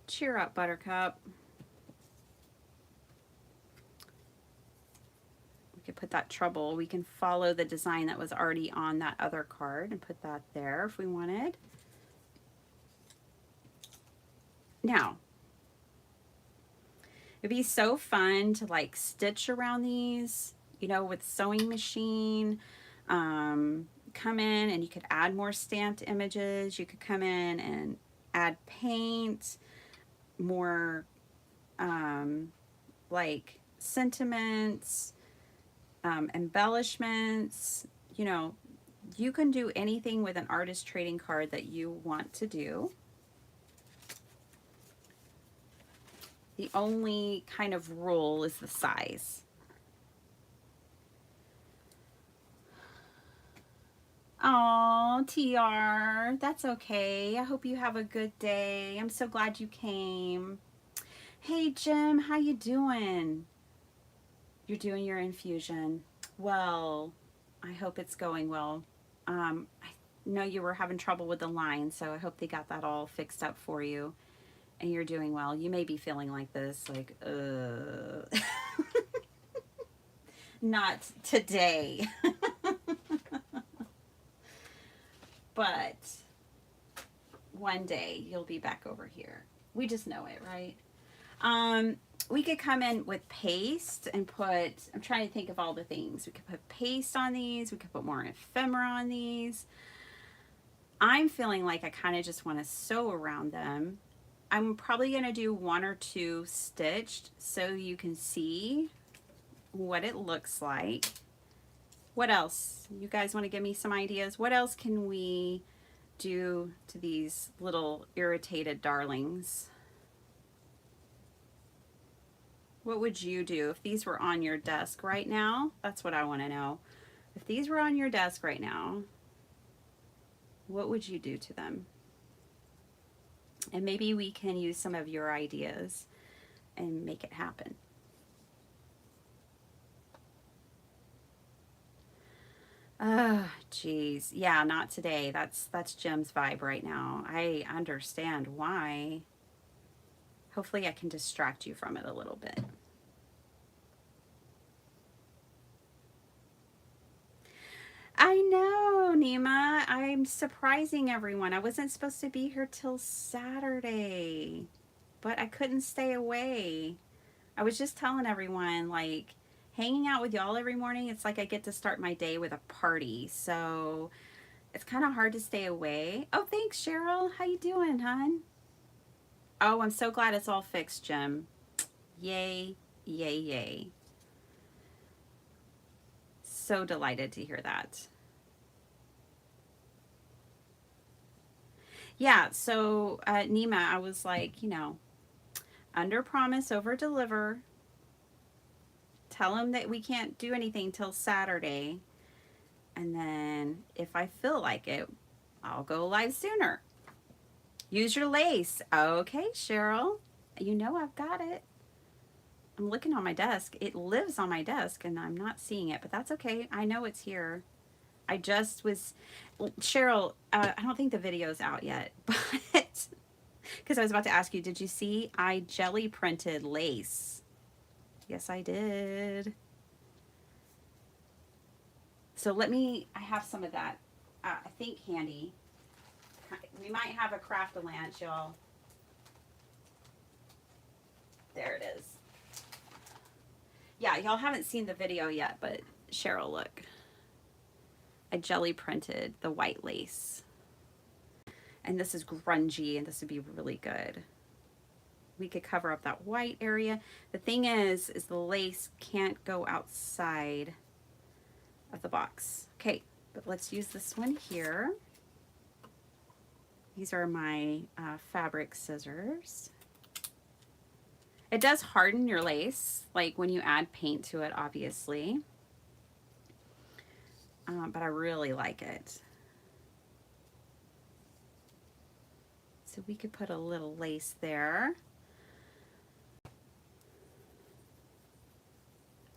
Cheer up, Buttercup. We could put that trouble. We can follow the design that was already on that other card and put that there if we wanted. Now, it'd be so fun to like stitch around these, you know, with sewing machine. Come in and you could add more stamped images. You could come in and add paint, more like sentiments, embellishments. You know, you can do anything with an artist trading card that you want to do. The only kind of rule is the size. Oh, TR, that's okay. I hope you have a good day. I'm so glad you came. Hey, Jim, how you doing? You're doing your infusion. Well, I hope it's going well. I know you were having trouble with the line, so I hope they got that all fixed up for you. And you're doing well. You may be feeling like this, like, not today. But one day you'll be back over here. We just know it, right? we could come in with paste and put, I'm trying to think of all the things. We could put paste on these. We could put more ephemera on these. I'm feeling like I kind of just want to sew around them. I'm probably going to do 1 or 2 stitched so you can see what it looks like. What else? You guys want to give me some ideas? What else can we do to these little irritated darlings? What would you do if these were on your desk right now? That's what I want to know. If these were on your desk right now, what would you do to them? And maybe we can use some of your ideas and make it happen. Oh, geez. Yeah, not today. That's Jim's vibe right now. I understand why. Hopefully I can distract you from it a little bit. I know, Nima. I'm surprising everyone. I wasn't supposed to be here till Saturday, but I couldn't stay away. I was just telling everyone, like, hanging out with y'all every morning, it's like I get to start my day with a party. So it's kind of hard to stay away. Oh, thanks, Cheryl. How you doing, hon? Oh, I'm so glad it's all fixed, Jim. Yay, yay, yay. So delighted to hear that. Yeah, so Nima, I was like, you know, under promise, over deliver. Tell him that we can't do anything till Saturday. And then if I feel like it, I'll go live sooner. Use your lace. Okay, Cheryl. You know I've got it. I'm looking on my desk. It lives on my desk and I'm not seeing it, but that's okay. I know it's here. I just was, Cheryl, I don't think the video's out yet, but because I was about to ask you, did you see I jelly printed lace? Yes, I did. So let me, I have some of that, I think, handy. We might have a craft-a-lanch, y'all. There it is. Yeah, y'all haven't seen the video yet, but Cheryl, look. I jelly printed the white lace. And this is grungy, and this would be really good. We could cover up that white area. The thing is the lace can't go outside of the box. Okay, but let's use this one here. These are my fabric scissors. It does harden your lace, like when you add paint to it, obviously. But I really like it. So we could put a little lace there.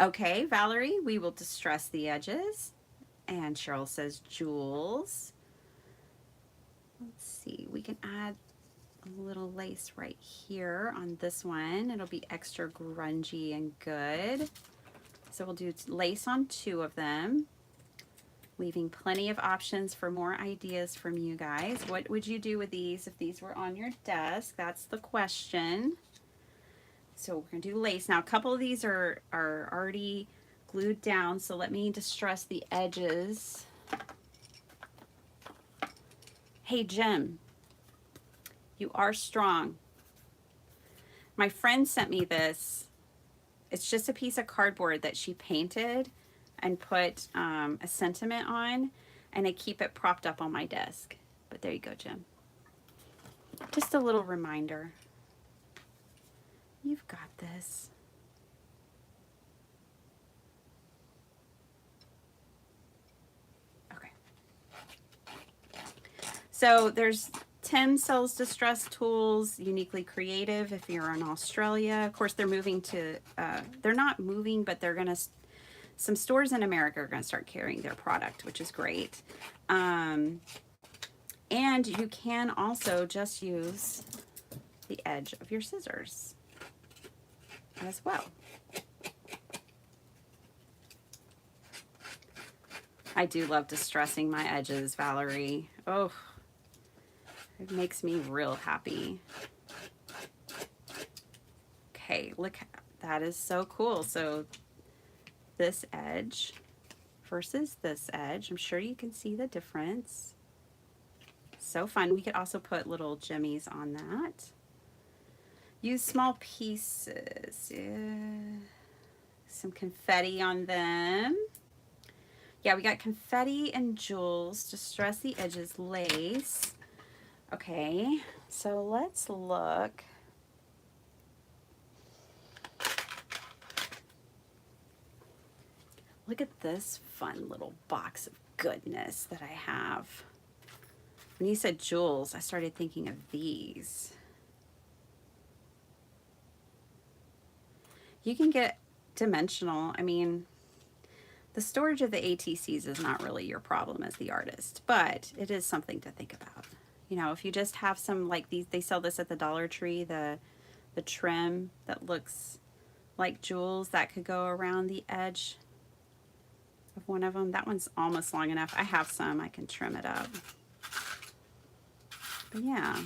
Okay, Valerie, we will distress the edges. And Cheryl says jewels. Let's see, we can add a little lace right here on this one. It'll be extra grungy and good. So we'll do lace on 2 of them, leaving plenty of options for more ideas from you guys. What would you do with these if these were on your desk? That's the question. So we're gonna do lace. Now a couple of these are already glued down, so let me distress the edges. Hey, Jim, you are strong. My friend sent me this. It's just a piece of cardboard that she painted and put a sentiment on, and I keep it propped up on my desk. But there you go, Jim. Just a little reminder. You've got this. Okay. So there's Tim sells distress tools, uniquely creative if you're in Australia. Of course, they're moving to, they're not moving, but they're going to, some stores in America are going to start carrying their product, which is great. And you can also just use the edge of your scissors as well. I do love distressing my edges, Valerie. Oh, it makes me real happy. Okay, look That is so cool. So this edge versus this edge. I'm sure you can see the difference. So fun. We could also put little jimmies on that. Use small pieces. Yeah. Some confetti on them. Yeah, we got confetti and jewels to stress the edges, lace. Okay, so let's look. Look at this fun little box of goodness that I have. When you said jewels, I started thinking of these. You can get dimensional. I mean, the storage of the ATCs is not really your problem as the artist, but it is something to think about. You know, if you just have some like these, they sell this at the Dollar Tree, the trim that looks like jewels that could go around the edge of one of them. That one's almost long enough. I have some, I can trim it up. But yeah.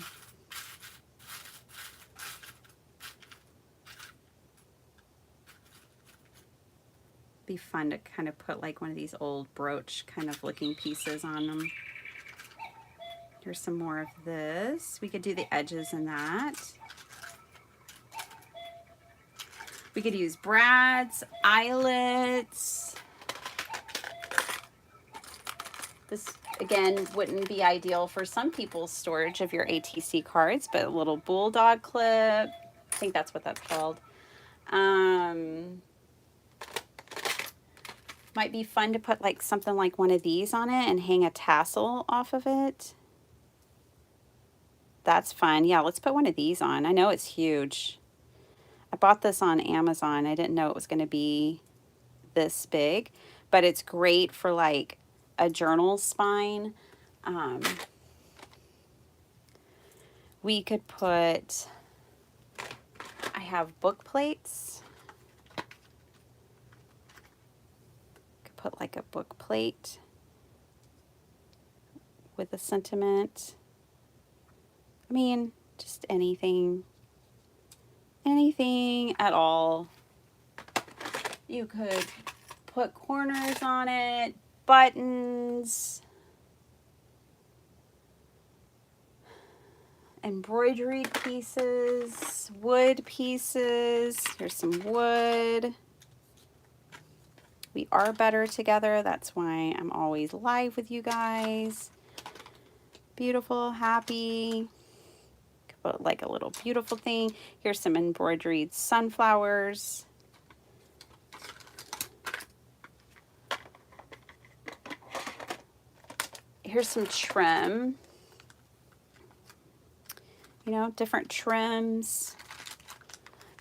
Be fun to kind of put like one of these old brooch kind of looking pieces on them. Here's some more of this. We could do the edges in that. We could use brads, eyelets. This, again, wouldn't be ideal for some people's storage of your ATC cards, but a little bulldog clip. I think that's what that's called. Might be fun to put like something like one of these on it and hang a tassel off of it. That's fun. Yeah, let's put one of these on. I know it's huge. I bought this on Amazon. I didn't know it was going to be this big, but it's great for like a journal spine. We could put, I have book plates. Could put like a book plate with a sentiment. I mean, just anything at all. You could put corners on it, buttons, embroidery pieces, wood pieces. Here's some wood. We are better together. That's why I'm always live with you guys. Beautiful, happy. Put like a little beautiful thing. Here's some embroidered sunflowers. Here's some trim. You know, different trims.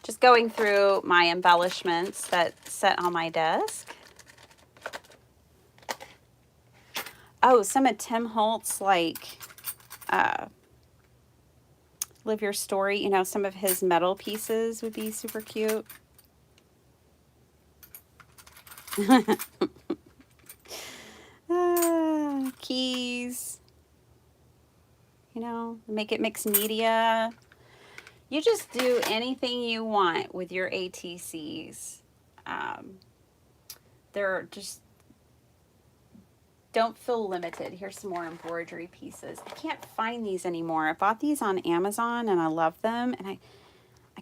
Just going through my embellishments that sit on my desk. Oh, some of Tim Holtz, like Live Your Story, you know, some of his metal pieces would be super cute. Keys, you know, make it mixed media. You just do anything you want with your ATCs. They're just, don't feel limited. Here's some more embroidery pieces. I can't find these anymore. I bought these on Amazon and I love them, and I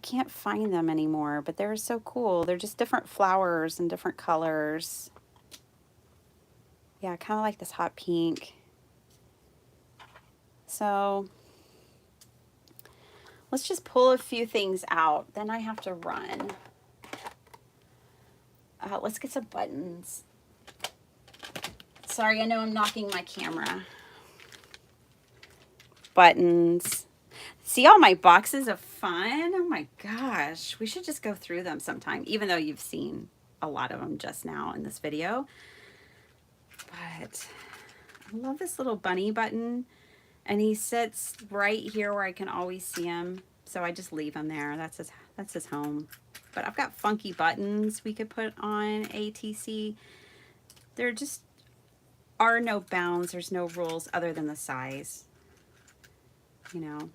can't find them anymore, but they're so cool. They're just different flowers and different colors. Yeah, kind of like this hot pink. So let's just pull a few things out. Then I have to run. Let's get some buttons. Sorry, I know I'm knocking my camera. Buttons. See all my boxes of fun? Oh my gosh. We should just go through them sometime, even though you've seen a lot of them just now in this video. But I love this little bunny button. And he sits right here where I can always see him. So I just leave him there. That's his home. But I've got funky buttons we could put on ATC. There just are no bounds. There's no rules other than the size. You know.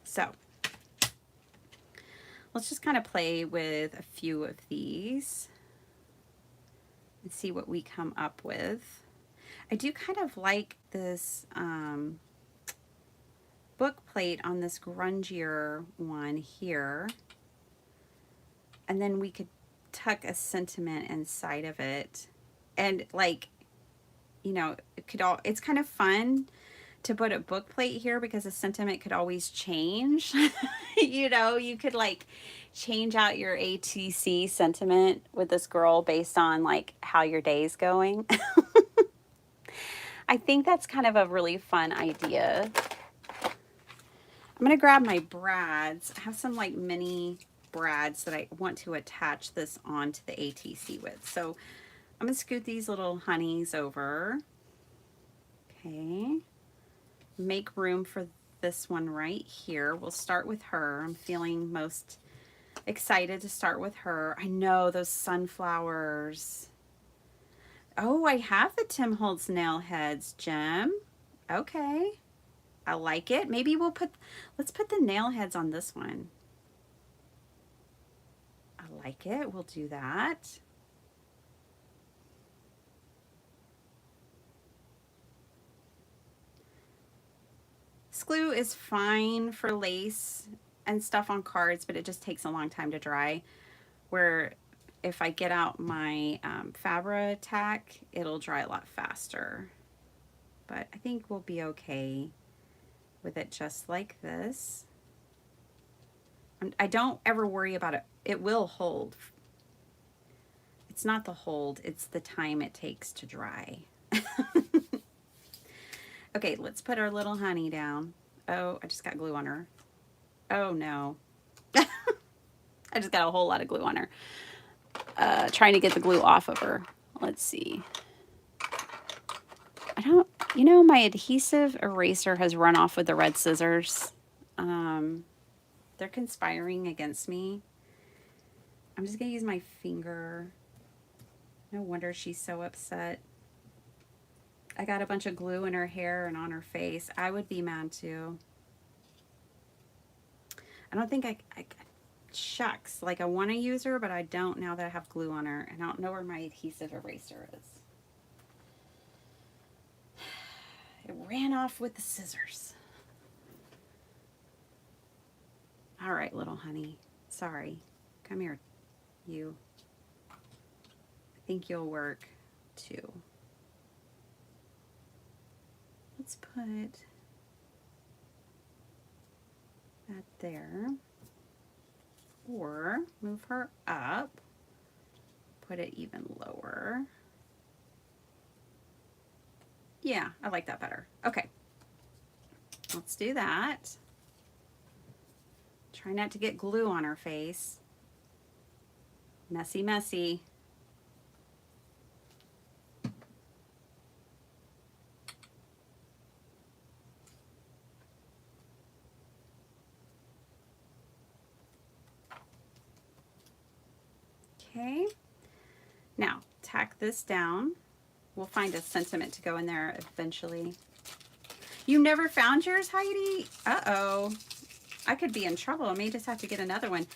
So let's just kind of play with a few of these and see what we come up with. I do kind of like this book plate on this grungier one here. And then we could tuck a sentiment inside of it. And like, you know, it's kind of fun to put a book plate here because the sentiment could always change. You know, you could like change out your ATC sentiment with this girl based on like how your day's going. I think that's kind of a really fun idea. I'm going to grab my brads. I have some like mini brads that I want to attach this onto the ATC with. So I'm going to scoot these little honeys over. Okay. Make room for this one right here. We'll start with her. I'm feeling most excited to start with her. I know those sunflowers. Oh, I have the Tim Holtz nail heads, Jim. Okay. I like it. Maybe let's put the nail heads on this one. I like it. We'll do that. This glue is fine for lace and stuff on cards, but it just takes a long time to dry. Where if I get out my Fabra tack, it'll dry a lot faster. But I think we'll be okay with it just like this. I don't ever worry about it. It will hold. It's not the hold, it's the time it takes to dry. Okay, let's put our little honey down. Oh, I just got glue on her. Oh no. I just got a whole lot of glue on her. Trying to get the glue off of her. Let's see. You know, my adhesive eraser has run off with the red scissors. They're conspiring against me. I'm just gonna use my finger. No wonder she's so upset. I got a bunch of glue in her hair and on her face. I would be mad too. I don't think I shucks. Like I want to use her, but I don't now that I have glue on her. And I don't know where my adhesive eraser is. It ran off with the scissors. All right, little honey. Sorry. Come here, you. I think you'll work too. Let's put that there. Or move her up. Put it even lower. Yeah, I like that better. Okay. Let's do that. Try not to get glue on her face. Messy, messy. Okay. Now, tack this down. We'll find a sentiment to go in there eventually. You never found yours, Heidi? Uh-oh. I could be in trouble. I may just have to get another one.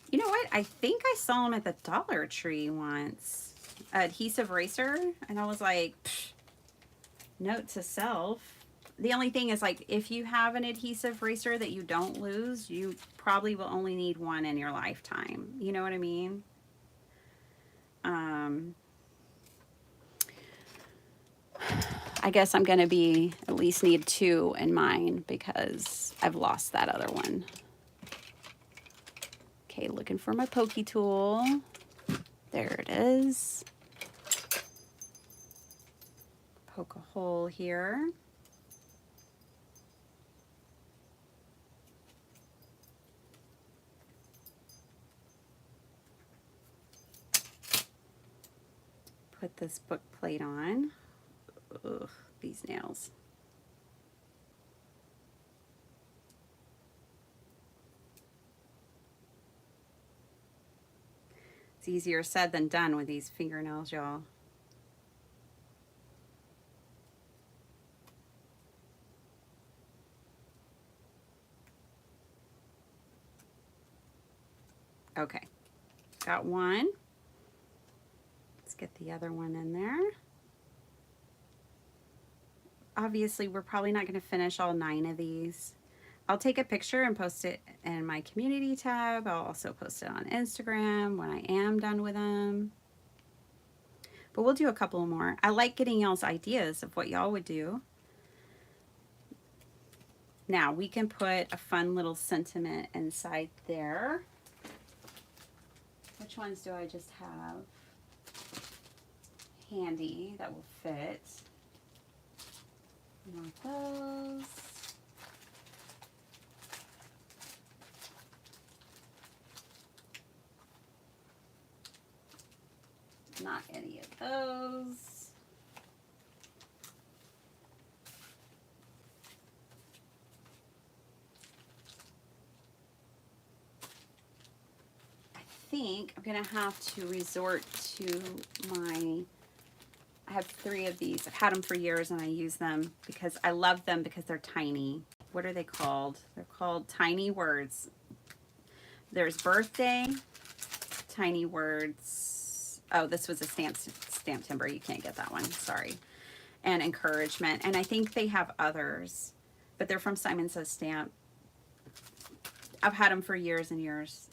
You know what? I think I saw them at the Dollar Tree once. Adhesive eraser. And I was like, note to self. The only thing is, like, if you have an adhesive eraser that you don't lose, you probably will only need one in your lifetime. You know what I mean? I guess I'm going to be at least need two in mine because I've lost that other one. Okay, looking for my pokey tool. There it is. Poke a hole here. Put this book plate on. Ugh, these nails. It's easier said than done with these fingernails, y'all. Okay, got one. Let's get the other one in there. Obviously, we're probably not going to finish all 9 of these. I'll take a picture and post it in my community tab. I'll also post it on Instagram when I am done with them. But we'll do a couple more. I like getting y'all's ideas of what y'all would do. Now we can put a fun little sentiment inside there. Which ones do I just have handy that will fit? Not those. Not any of those. I think I'm gonna have to resort to I have 3 of these. I've had them for years and I use them because I love them because they're tiny. What are they called? They're called tiny words. There's birthday, tiny words. Oh, this was a stamp timber. You can't get that one. Sorry. And encouragement. And I think they have others, but they're from Simon Says Stamp. I've had them for years and years.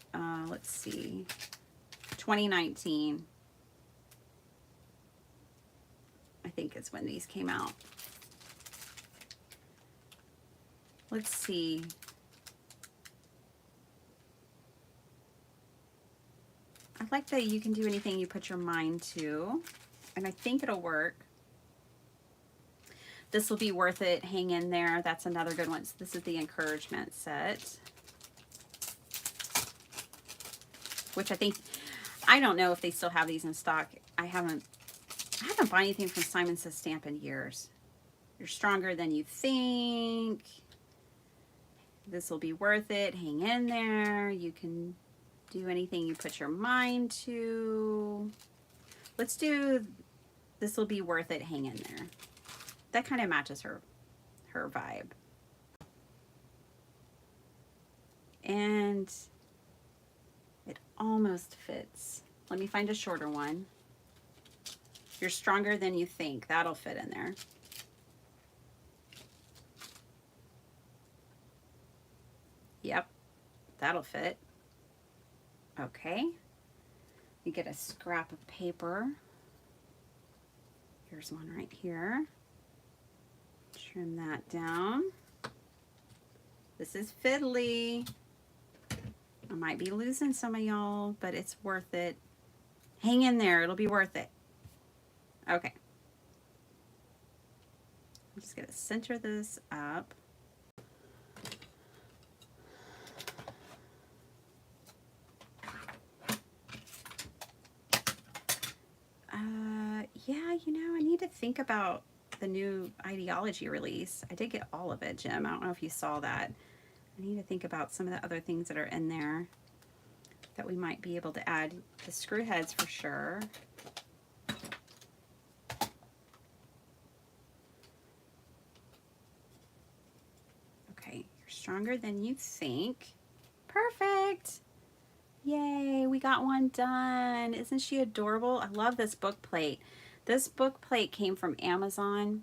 Let's see. 2019. I think is when these came out. Let's see. I like that you can do anything you put your mind to, and I think it'll work. This will be worth it. Hang in there. That's another good one. So this is the encouragement set, which I don't know if they still have these in stock. I haven't bought anything from Simon Says Stamp in years. You're stronger than you think. This will be worth it. Hang in there. You can do anything you put your mind to. Let's do this will be worth it. Hang in there. That kind of matches her vibe. And it almost fits. Let me find a shorter one. You're stronger than you think. That'll fit in there. Yep, that'll fit. Okay. You get a scrap of paper. Here's one right here. Trim that down. This is fiddly. I might be losing some of y'all, but it's worth it. Hang in there. It'll be worth it. Okay. I'm just going to center this up. Yeah, you know, I need to think about the new ideology release. I did get all of it, Jim. I don't know if you saw that. I need to think about some of the other things that are in there that we might be able to add. The screw heads for sure. Okay, you're stronger than you think. Perfect. Yay, we got one done. Isn't she adorable? I love this book plate. This book plate came from Amazon.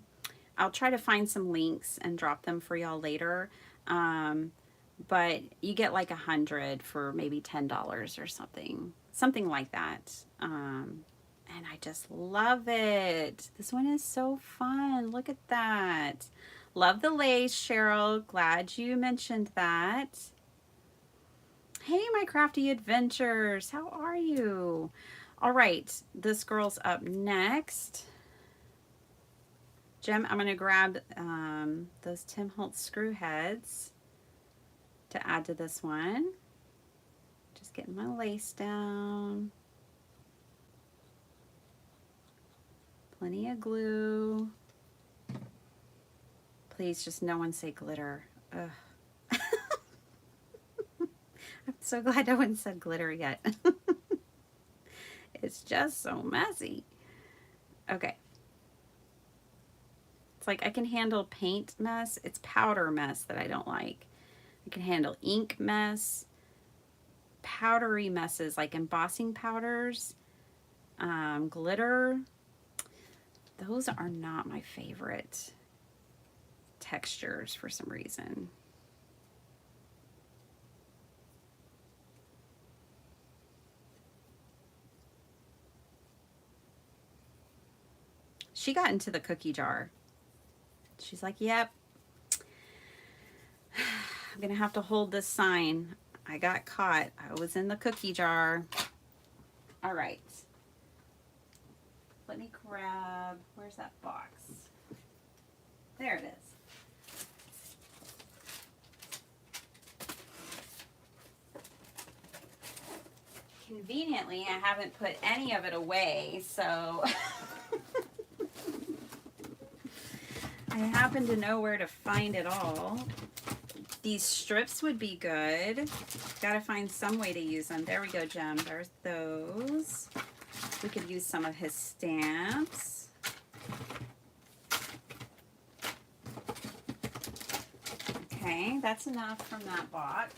I'll try to find some links and drop them for y'all later. But you get like 100 for maybe $10 or something like that. And I just love it. This one is so fun. Look at that. Love the lace, Cheryl. Glad you mentioned that. Hey, my crafty adventures. How are you? All right, this girl's up next. Jim, I'm going to grab those Tim Holtz screw heads to add to this one. Just getting my lace down. Plenty of glue. Please, just no one say glitter. Ugh. I'm so glad no one said glitter yet. It's just so messy. Okay. It's like I can handle paint mess. It's powder mess that I don't like. I can handle ink mess, powdery messes like embossing powders, glitter. Those are not my favorite textures for some reason. She got into the cookie jar. She's like, yep, I'm gonna have to hold this sign. I got caught. I was in the cookie jar. All right. Let me grab, where's that box? There it is. Conveniently, I haven't put any of it away, so I happen to know where to find it all. These strips would be good. Gotta find some way to use them. There we go, Jem. There's those. We could use some of his stamps. Okay, that's enough from that box.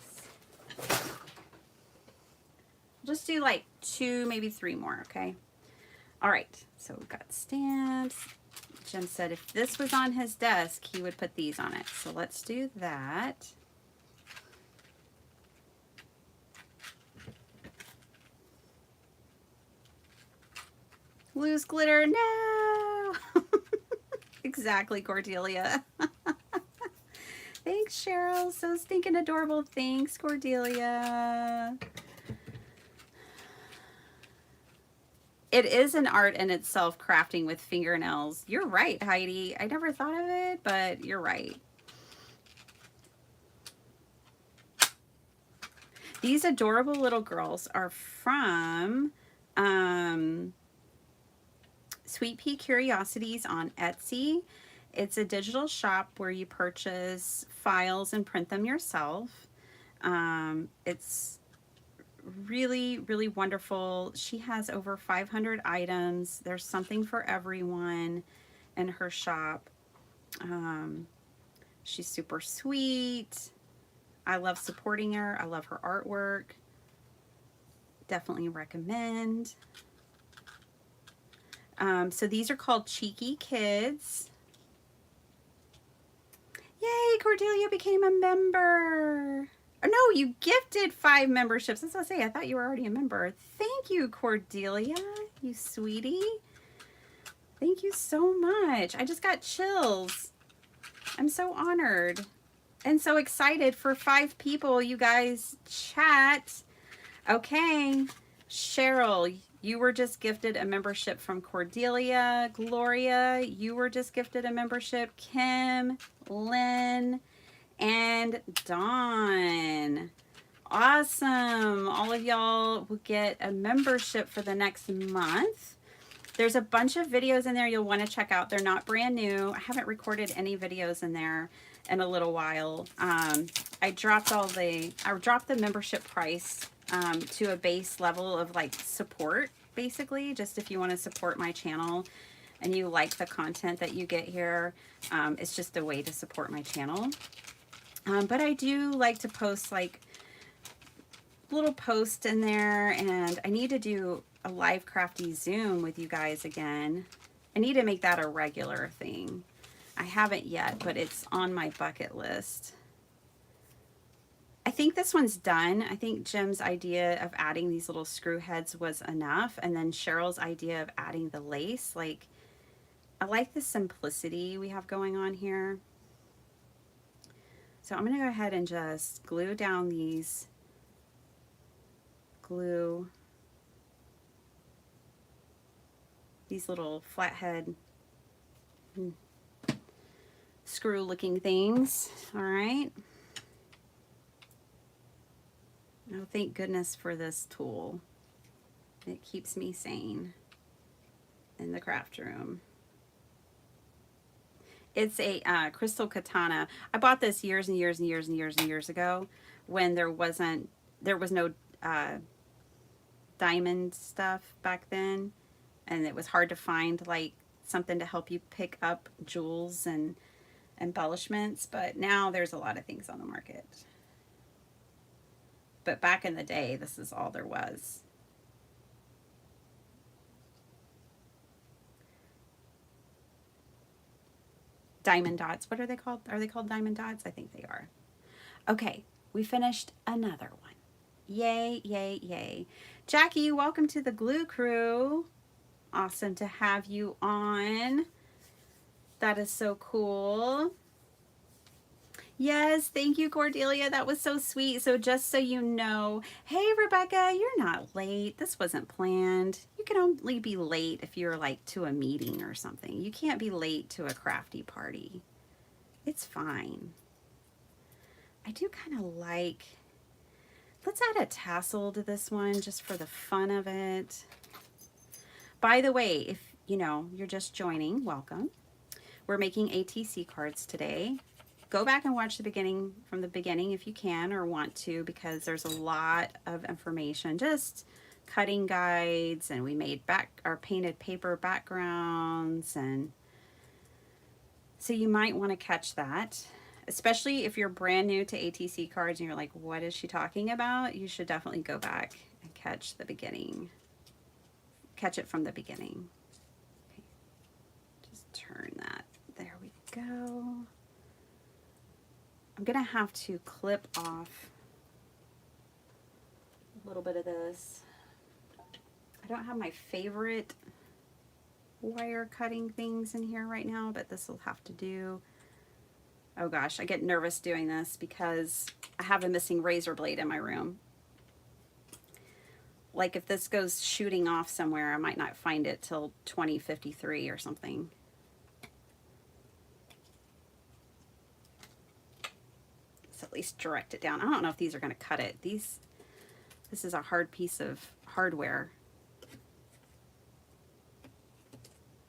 Just do like 2, maybe 3 more, okay? All right, so we've got stamps. Jim said if this was on his desk, he would put these on it. So let's do that. Lose glitter, no! Exactly, Cordelia. Thanks, Cheryl. So stinking adorable. Thanks, Cordelia. It is an art in itself, crafting with fingernails. You're right, Heidi. I never thought of it, but you're right. These adorable little girls are from Sweet Pea Curiosities on Etsy. It's a digital shop where you purchase files and print them yourself. It's really, really wonderful. She has over 500 items. There's something for everyone in her shop. She's super sweet. I love supporting her. I love her artwork. Definitely recommend. So these are called Cheeky Kids. Yay, Cordelia became a member. Oh, no, you gifted 5 memberships. That's what I say. I thought you were already a member. Thank you, Cordelia, you sweetie. Thank you so much. I just got chills. I'm so honored and so excited for 5 people. You guys chat. Okay, Cheryl, you were just gifted a membership from Cordelia. Gloria, you were just gifted a membership. Kim, Lynn, and Dawn. Awesome. All of y'all will get a membership for the next month. There's a bunch of videos in there you'll want to check out. They're not brand new. I haven't recorded any videos in there in a little while. I dropped the membership price to a base level of like support, basically, just if you want to support my channel and you like the content that you get here. It's just a way to support my channel. But I do like to post like little posts in there, and I need to do a live crafty Zoom with you guys again. I need to make that a regular thing. I haven't yet, but it's on my bucket list. I think this one's done. I think Jim's idea of adding these little screw heads was enough, and then Cheryl's idea of adding the lace. Like, I like the simplicity we have going on here. So I'm going to go ahead and just glue down these little flathead screw looking things. All right. Oh, thank goodness for this tool. It keeps me sane in the craft room. It's a crystal katana. I bought this years and years and years and years and years ago when there was no diamond stuff back then, and it was hard to find like something to help you pick up jewels and embellishments, but now there's a lot of things on the market. but back in the day, this is all there was. Diamond dots. What are they called? Are they called diamond dots? I think they are. Okay, we finished another one. Yay, yay, yay. Jackie, welcome to the Glue Crew. Awesome to have you on. That is so cool. Yes, thank you, Cordelia. That was so sweet. So just so you know, hey, Rebecca, you're not late. This wasn't planned. You can only be late if you're like to a meeting or something. You can't be late to a crafty party. It's fine. I do kind of like, let's add a tassel to this one just for the fun of it. By the way, if you know, you're just joining, welcome. We're making ATC cards today. Go back and watch the beginning from the beginning if you can or want to, because there's a lot of information, just cutting guides, and we made our painted paper backgrounds, and so you might want to catch that, especially if you're brand new to ATC cards and you're like, what is she talking about? You should definitely go back and catch the beginning. Catch it from the beginning. Okay. Just turn that. There we go. I'm gonna have to clip off a little bit of this. I don't have my favorite wire cutting things in here right now, but this will have to do. Oh gosh, I get nervous doing this because I have a missing razor blade in my room. Like if this goes shooting off somewhere, I might not find it till 2053 or something. At least direct it down. I don't know if these are going to cut it. This is a hard piece of hardware.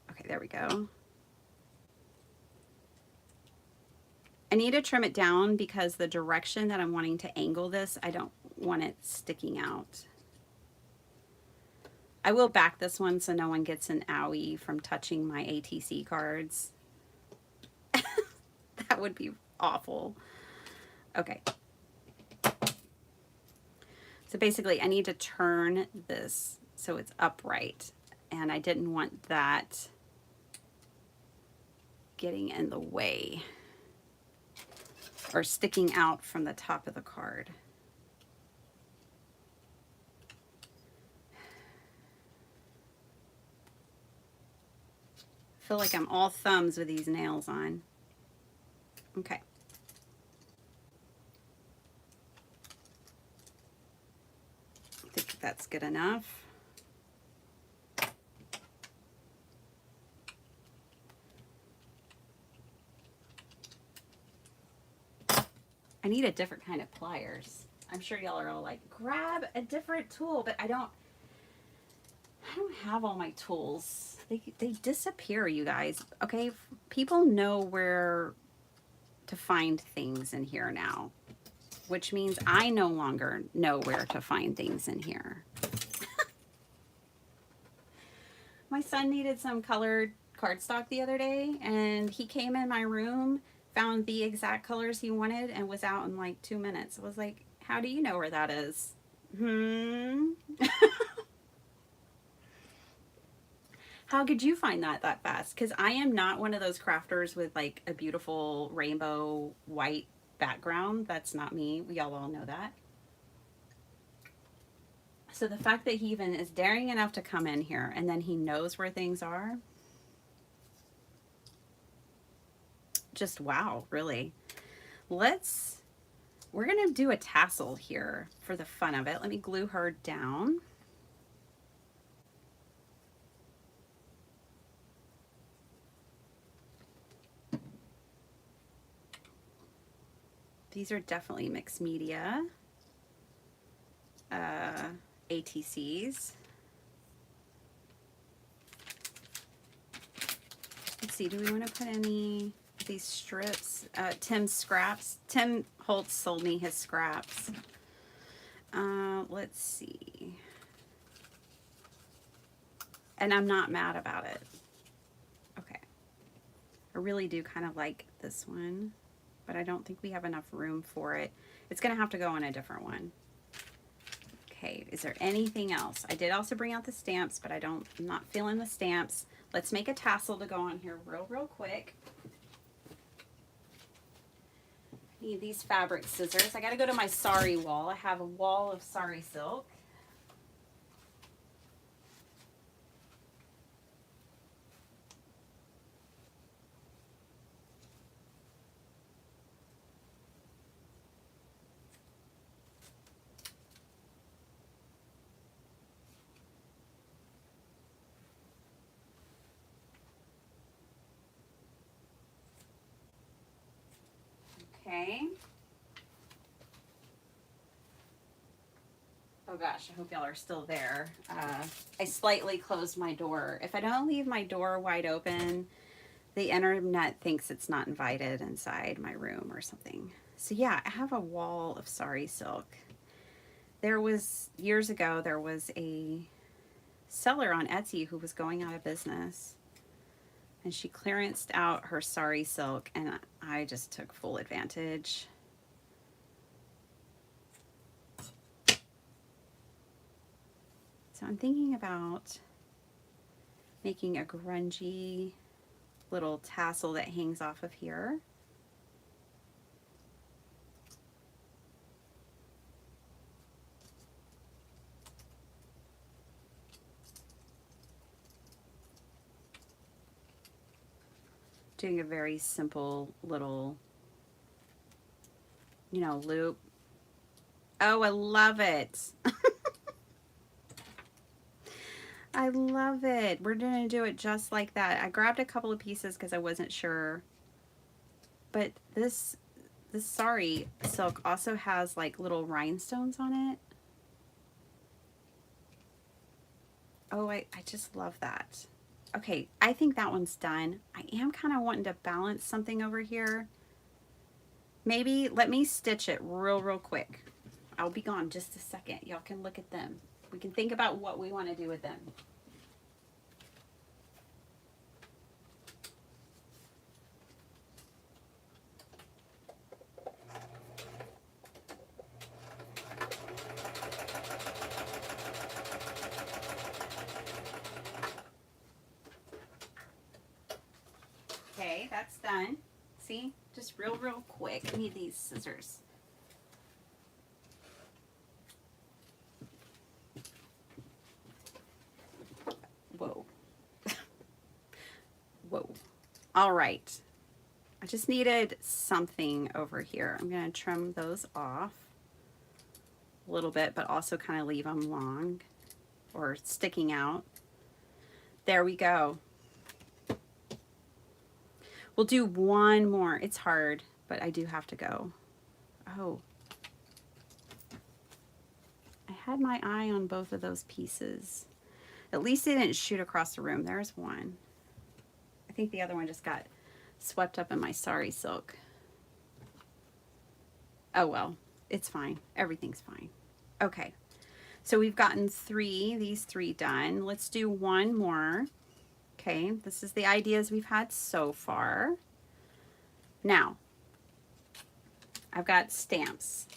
Okay, there we go. I need to trim it down because the direction that I'm wanting to angle this, I don't want it sticking out. I will back this one so no one gets an owie from touching my ATC cards. That would be awful. Okay. So basically I need to turn this so it's upright, and I didn't want that getting in the way or sticking out from the top of the card. I feel like I'm all thumbs with these nails on. Okay. I think that's good enough. I need a different kind of pliers. I'm sure y'all are all like, grab a different tool, but I don't have all my tools. They disappear, you guys. Okay, people know where to find things in here now, which means I no longer know where to find things in here. My son needed some colored cardstock the other day, and he came in my room, found the exact colors he wanted, and was out in like 2 minutes. I was like, how do you know where that is? How could you find that fast? Because I am not one of those crafters with like a beautiful rainbow white background. That's not me. Y'all all know that. So the fact that he even is daring enough to come in here and then he knows where things are, just wow, really. We're gonna do a tassel here for the fun of it. Let me glue her down. These are definitely mixed media ATCs. Let's see, do we want to put any of these strips? Tim's scraps. Tim Holtz sold me his scraps. Let's see. And I'm not mad about it. Okay. I really do kind of like this one, but I don't think we have enough room for it. It's going to have to go on a different one. Okay, is there anything else? I did also bring out the stamps, but I'm not feeling the stamps. Let's make a tassel to go on here real quick. Need these fabric scissors. I gotta go to my sari wall. I have a wall of sari silk. Okay. Oh gosh, I hope y'all are still there. I slightly closed my door. If I don't leave my door wide open, the internet thinks it's not invited inside my room or something. So yeah, I have a wall of sari silk. There was, years ago, there was a seller on Etsy who was going out of business. And she clearanced out her sari silk, and I just took full advantage. So I'm thinking about making a grungy little tassel that hangs off of here. Doing a very simple little, you know, loop. Oh, I love it. I love it. We're gonna do it just like that. I grabbed a couple of pieces because I wasn't sure. But this sari silk also has like little rhinestones on it. Oh, I just love that. Okay, I think that one's done. I am kind of wanting to balance something over here. Maybe let me stitch it real quick. I'll be gone just a second. Y'all can look at them. We can think about what we want to do with them. Okay, that's done. See, just real quick. I need these scissors. Whoa. Whoa. All right. I just needed something over here. I'm going to trim those off a little bit, but also kind of leave them long or sticking out. There we go. We'll do one more. It's hard, but I do have to go. Oh. I had my eye on both of those pieces. At least they didn't shoot across the room. There's one. I think the other one just got swept up in my sari silk. Oh well, it's fine. Everything's fine. Okay, so we've gotten these three done. Let's do one more. Okay, this is the ideas we've had so far. Now, I've got stamps.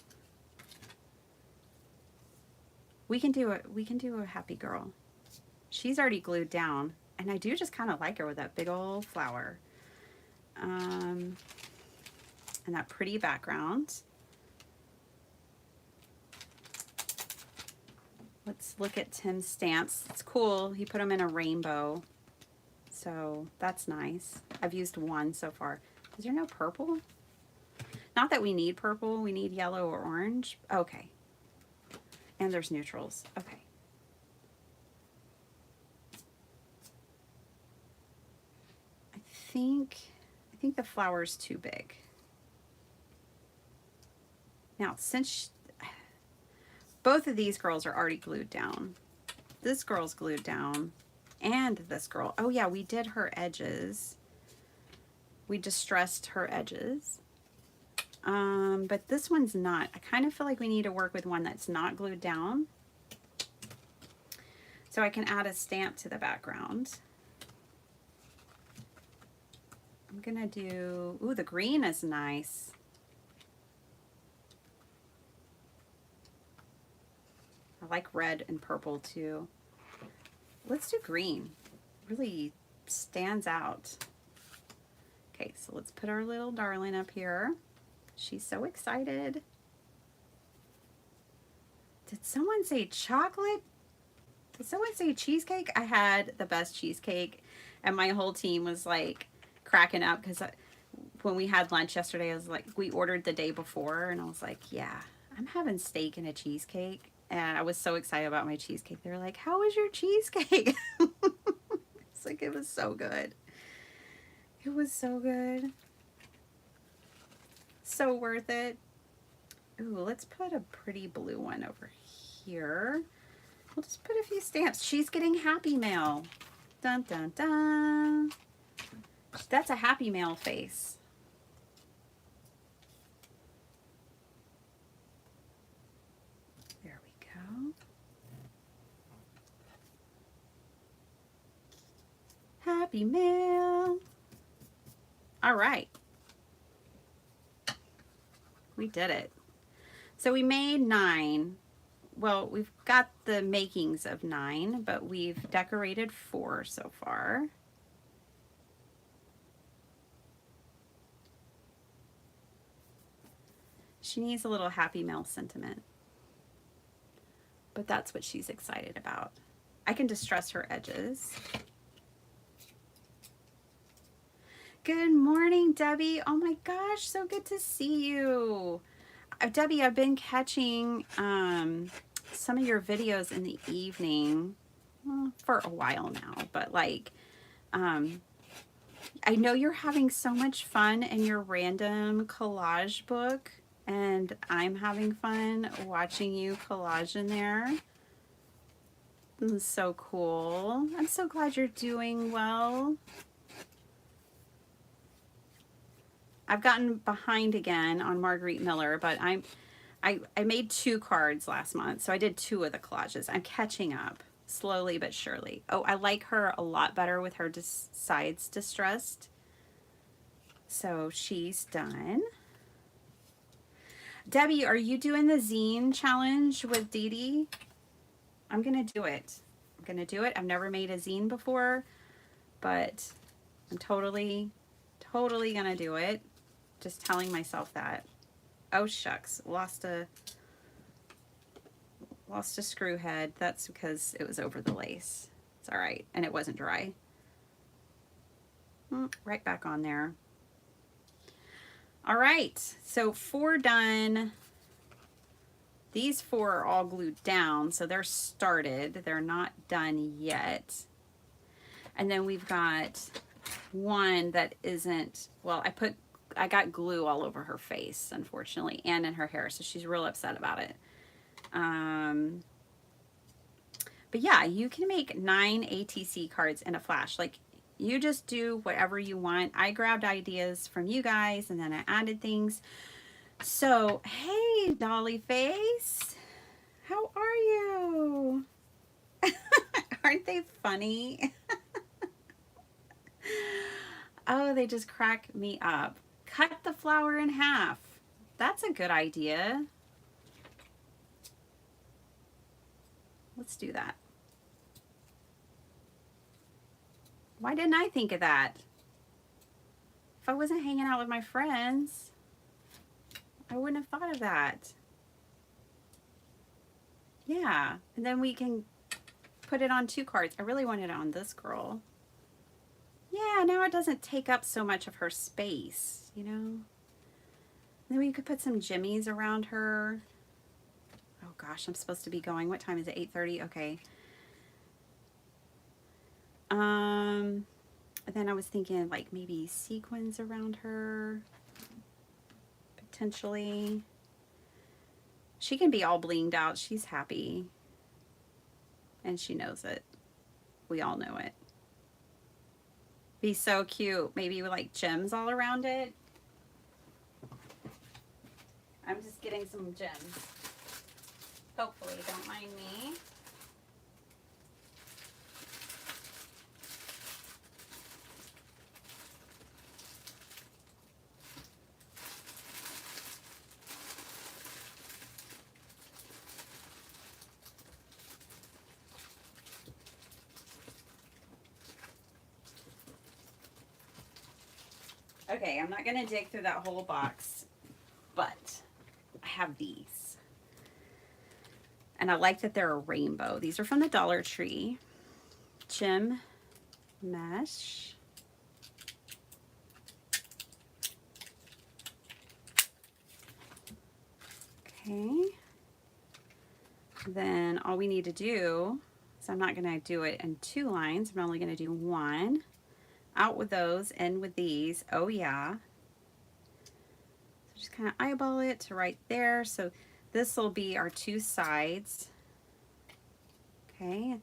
We can do a happy girl. She's already glued down, and I do just kind of like her with that big old flower. And that pretty background. Let's look at Tim's stamps. It's cool. He put them in a rainbow. So that's nice. I've used one so far. Is there no purple? Not that we need purple. We need yellow or orange. Okay. And there's neutrals. Okay. I think the flower's too big. Now, since both of these girls are already glued down. This girl's glued down. And this girl. Oh yeah, we did her edges. We distressed her edges. But this one's not. I kind of feel like we need to work with one that's not glued down. So I can add a stamp to the background. I'm gonna do, ooh, the green is nice. I like red and purple too. Let's do green. Really stands out. Okay, so let's put our little darling up here. She's so excited. Did someone say chocolate? Did someone say cheesecake? I had the best cheesecake, and my whole team was like cracking up because when we had lunch yesterday, I was like, we ordered the day before, and I was like, yeah, I'm having steak and a cheesecake. And I was so excited about my cheesecake. They were like, how was your cheesecake? It's like, it was so good. It was so good. So worth it. Ooh, let's put a pretty blue one over here. We'll just put a few stamps. She's getting Happy Mail. Dun, dun, dun. That's a Happy Mail face. There we go. Happy Mail. All right. We did it. So we made 9. Well, we've got the makings of 9, but we've decorated 4 so far. She needs a little Happy Mail sentiment, but that's what she's excited about. I can distress her edges. Good morning, Debbie. Oh my gosh, so good to see you. Debbie, I've been catching some of your videos in the evening for a while now, but like, I know you're having so much fun in your random collage book, and I'm having fun watching you collage in there. This is so cool. I'm so glad you're doing well. I've gotten behind again on Marguerite Miller, but I made 2 cards last month, so I did 2 of the collages. I'm catching up slowly but surely. Oh, I like her a lot better with her sides distressed. So she's done. Debbie, are you doing the zine challenge with Dee Dee? I'm gonna do it. I'm gonna do it. I've never made a zine before, but I'm totally gonna do it. Just telling myself that. Oh shucks, lost a screw head. That's because it was over the lace. It's all right, and it wasn't dry. Right back on there. All right, so 4 done. These 4 are all glued down, so they're started. They're not done yet. And then we've got 1 that isn't, well, I got glue all over her face, unfortunately, and in her hair, so she's real upset about it. But yeah, you can make 9 ATC cards in a flash. Like, you just do whatever you want. I grabbed ideas from you guys, and then I added things. So, hey, Dolly Face, how are you? Aren't they funny? Oh, they just crack me up. Cut the flower in half. That's a good idea. Let's do that. Why didn't I think of that? If I wasn't hanging out with my friends, I wouldn't have thought of that. Yeah, and then we can put it on 2 cards. I really want it on this girl. Yeah, now it doesn't take up so much of her space, you know? And then we could put some jimmies around her. Oh gosh, I'm supposed to be going. What time is it? 8:30? Okay. And then I was thinking like maybe sequins around her. Potentially. She can be all blinged out. She's happy. And she knows it. We all know it. Be so cute. Maybe with like gems all around it. I'm just getting some gems. Hopefully, don't mind me. Okay, I'm not going to dig through that whole box, but I have these. And I like that they're a rainbow. These are from the Dollar Tree. Gem mesh. Okay. Then all we need to do, so I'm not going to do it in 2 lines. I'm only going to do 1. Out with those, in with these. Oh yeah. So just kind of eyeball it to right there. So this will be our 2 sides. Okay.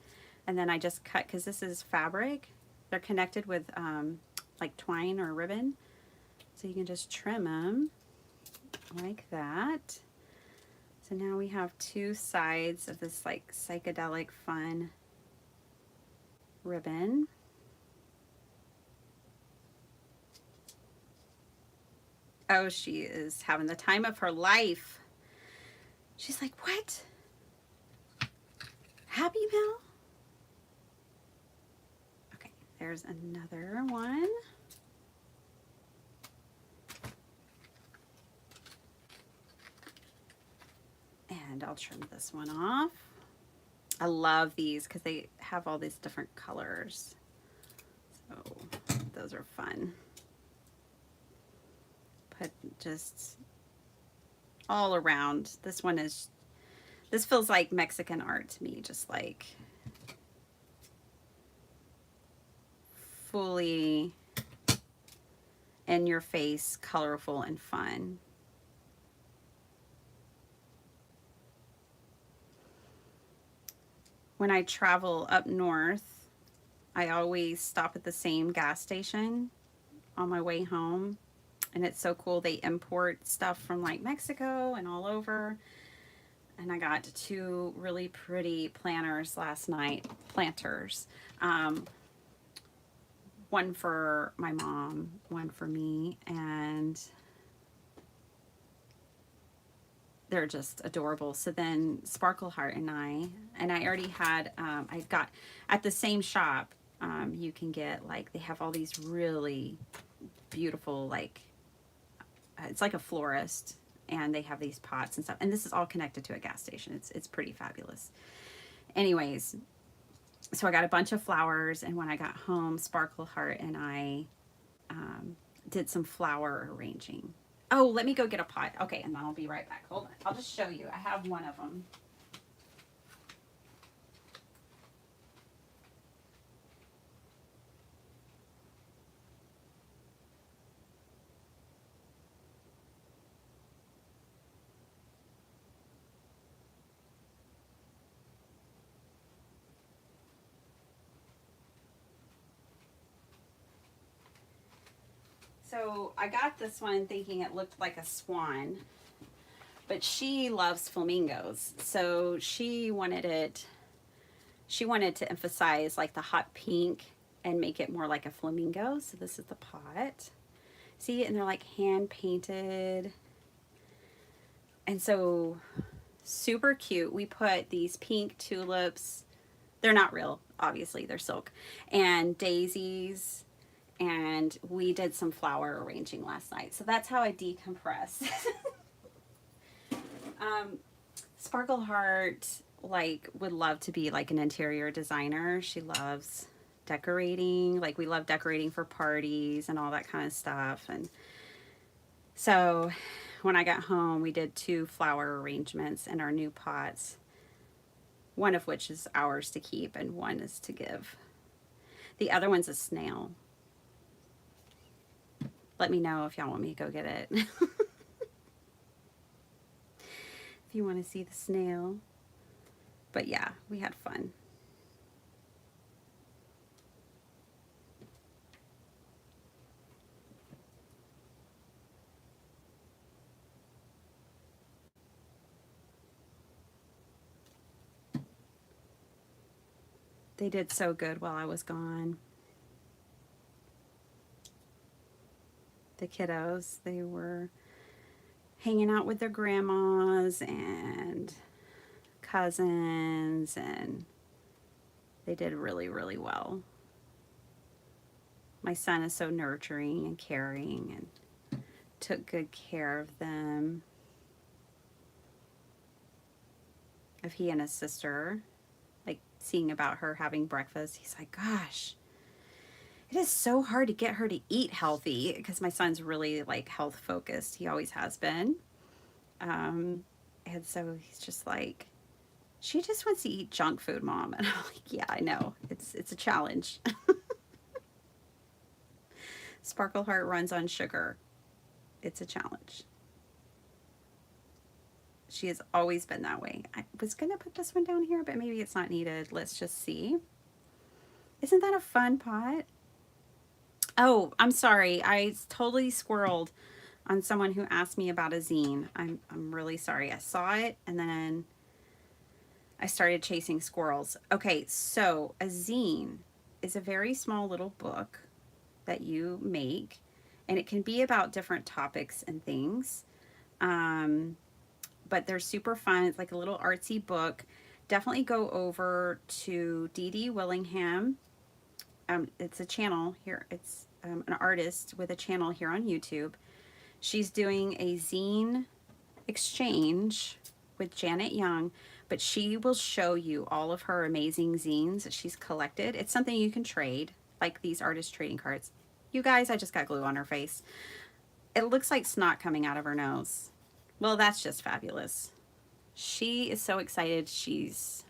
And then I just cut, because this is fabric. They're connected with like twine or ribbon. So you can just trim them like that. So now we have 2 sides of this like psychedelic fun ribbon. Oh, she is having the time of her life. She's like, what? Happy Meal? Okay, there's another one. And I'll trim this one off. I love these because they have all these different colors. So those are fun. Put just all around. This feels like Mexican art to me, just like fully in your face, colorful and fun. When I travel up north, I always stop at the same gas station on my way home. And it's so cool. They import stuff from like Mexico and all over. And I got 2 really pretty planters last night. Planters. One for my mom, one for me. And they're just adorable. So then Sparkle Heart and I already had, I got at the same shop, you can get like, they have all these really beautiful, like, it's like a florist, and they have these pots and stuff. And this is all connected to a gas station. It's pretty fabulous. Anyways, so I got a bunch of flowers, and when I got home, Sparkle Heart and I did some flower arranging. Oh, let me go get a pot. Okay, and then I'll be right back. Hold on. I'll just show you. I have one of them. So I got this one thinking it looked like a swan, but she loves flamingos. So she wanted to emphasize like the hot pink and make it more like a flamingo. So this is the pot. See, and they're like hand painted. And so super cute. We put these pink tulips. They're not real, obviously, they're silk. And daisies. And we did some flower arranging last night. So that's how I decompress. Sparkle Heart like would love to be like an interior designer. She loves decorating. Like we love decorating for parties and all that kind of stuff. And so when I got home, we did 2 flower arrangements in our new pots. One of which is ours to keep and one is to give. The other one's a snail. Let me know if y'all want me to go get it. If you want to see the snail. But yeah, we had fun. They did so good while I was gone. The kiddos, they were hanging out with their grandmas and cousins, and they did really, really well. My son is so nurturing and caring and took good care of them, of he and his sister. Like seeing about her having breakfast, he's like, gosh, it is so hard to get her to eat healthy, because my son's really like health focused. He always has been. And so he's just like, she just wants to eat junk food, Mom. And I'm like, yeah, I know. It's a challenge. Sparkle Heart runs on sugar. It's a challenge. She has always been that way. I was going to put this one down here, but maybe it's not needed. Let's just see. Isn't that a fun pot? Oh, I'm sorry. I totally squirreled on someone who asked me about a zine. I'm really sorry. I saw it and then I started chasing squirrels. Okay, so a zine is a very small little book that you make, and it can be about different topics and things. But they're super fun. It's like a little artsy book. Definitely go over to Dee Dee Willingham. It's a channel here. It's an artist with a channel here on YouTube. She's doing a zine exchange with Janet Young, but she will show you all of her amazing zines that she's collected. It's something you can trade, like these artist trading cards. You guys, I just got glue on her face. It looks like snot coming out of her nose. Well, that's just fabulous. She is so excited. She's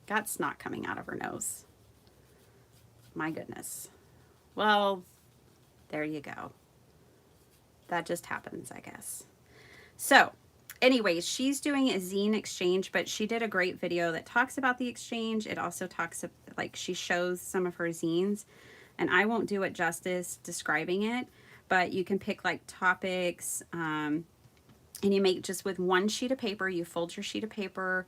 got snot coming out of her nose. My goodness. Well, there you go. That just happens, I guess. So, anyways, she's doing a zine exchange, but she did a great video that talks about the exchange. It also talks, like, she shows some of her zines, and I won't do it justice describing it, but you can pick like topics, and you make just with one sheet of paper, you fold your sheet of paper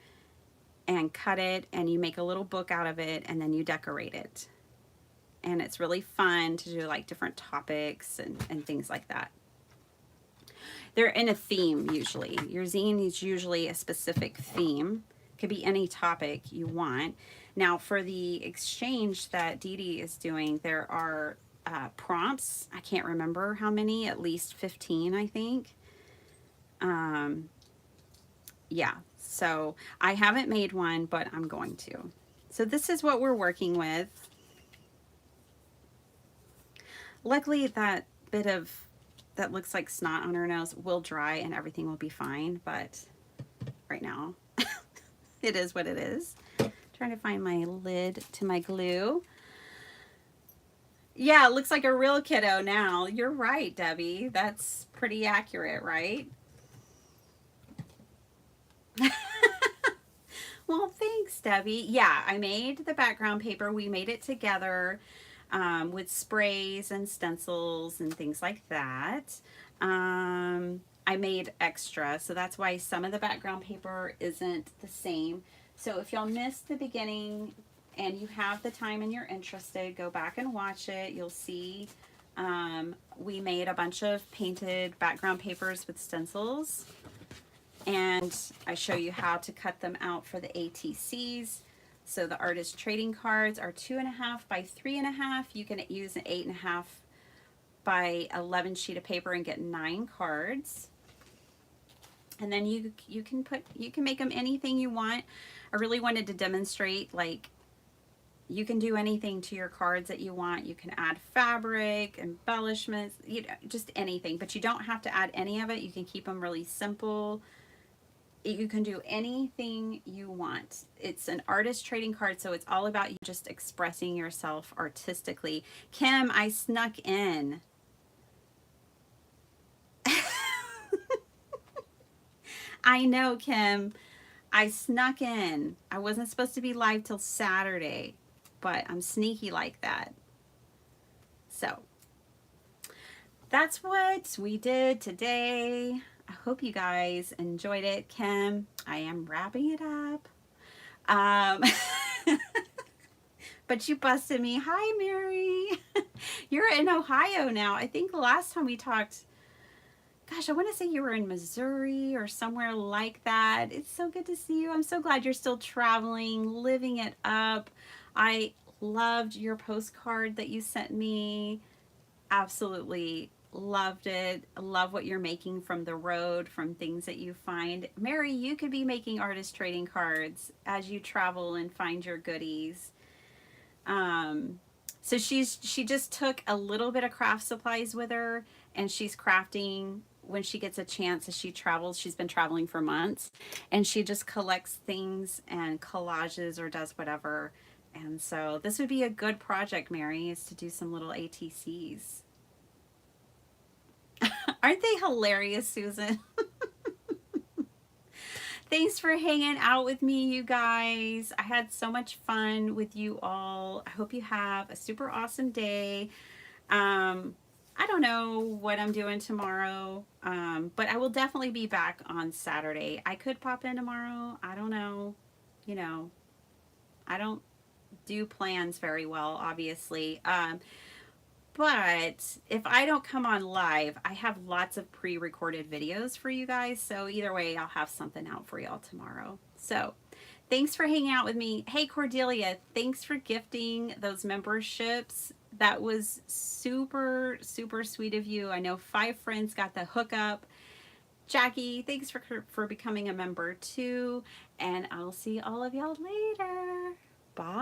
and cut it, and you make a little book out of it, and then you decorate it. And it's really fun to do like different topics and things like that. They're in a theme usually. Your zine is usually a specific theme. It could be any topic you want. Now for the exchange that Dee Dee is doing, there are prompts. I can't remember how many, at least 15, I think. Yeah, so I haven't made one, but I'm going to. So this is what we're working with. Luckily, that bit of that looks like snot on her nose will dry and everything will be fine, but right now it is what it is. Trying to find my lid to my glue. Yeah, it looks like a real kiddo now. You're right, Debbie. That's pretty accurate, right? Well, thanks, Debbie. Yeah, I made the background paper. We made it together with sprays and stencils and things like that. I made extra, so that's why some of the background paper isn't the same. So if y'all missed the beginning and you have the time and you're interested, go back and watch it. You'll see we made a bunch of painted background papers with stencils. And I show you how to cut them out for the ATCs. So the artist trading cards are 2.5 by 3.5. You can use an 8.5 by 11 sheet of paper and get 9 cards. And then you can make them anything you want. I really wanted to demonstrate, like, you can do anything to your cards that you want. You can add fabric, embellishments, you know, just anything. But you don't have to add any of it. You can keep them really simple. You can do anything you want. It's an artist trading card, so it's all about you just expressing yourself artistically. Kim, I snuck in. I know, Kim. I snuck in. I wasn't supposed to be live till Saturday, but I'm sneaky like that. So, that's what we did today. I hope you guys enjoyed it. Kim, I am wrapping it up. But you busted me. Hi, Mary. You're in Ohio now. I think the last time we talked, gosh, I want to say you were in Missouri or somewhere like that. It's so good to see you. I'm so glad you're still traveling, living it up. I Loved your postcard that you sent me. Absolutely loved it. Love what you're making from the road, from things that you find. Mary, you could be making artist trading cards as you travel and find your goodies. Um, so she just took a little bit of craft supplies with her, and she's crafting when she gets a chance as she travels. She's been traveling for months, and she just collects things and collages or does whatever. And so this would be a good project, Mary, is to do some little ATCs. Aren't they hilarious, Susan? Thanks for hanging out with me, you guys. I had so much fun with you all. I hope you have a super awesome day. Um, I don't know what I'm doing tomorrow, but I will definitely be back on Saturday. I could pop in tomorrow. I don't know. You know, I don't do plans very well, obviously. But if I don't come on live, I have lots of pre-recorded videos for you guys. So either way, I'll have something out for y'all tomorrow. So thanks for hanging out with me. Hey, Cordelia, thanks for gifting those memberships. That was super, super sweet of you. I know 5 friends got the hookup. Jackie, thanks for becoming a member too. And I'll see all of y'all later. Bye.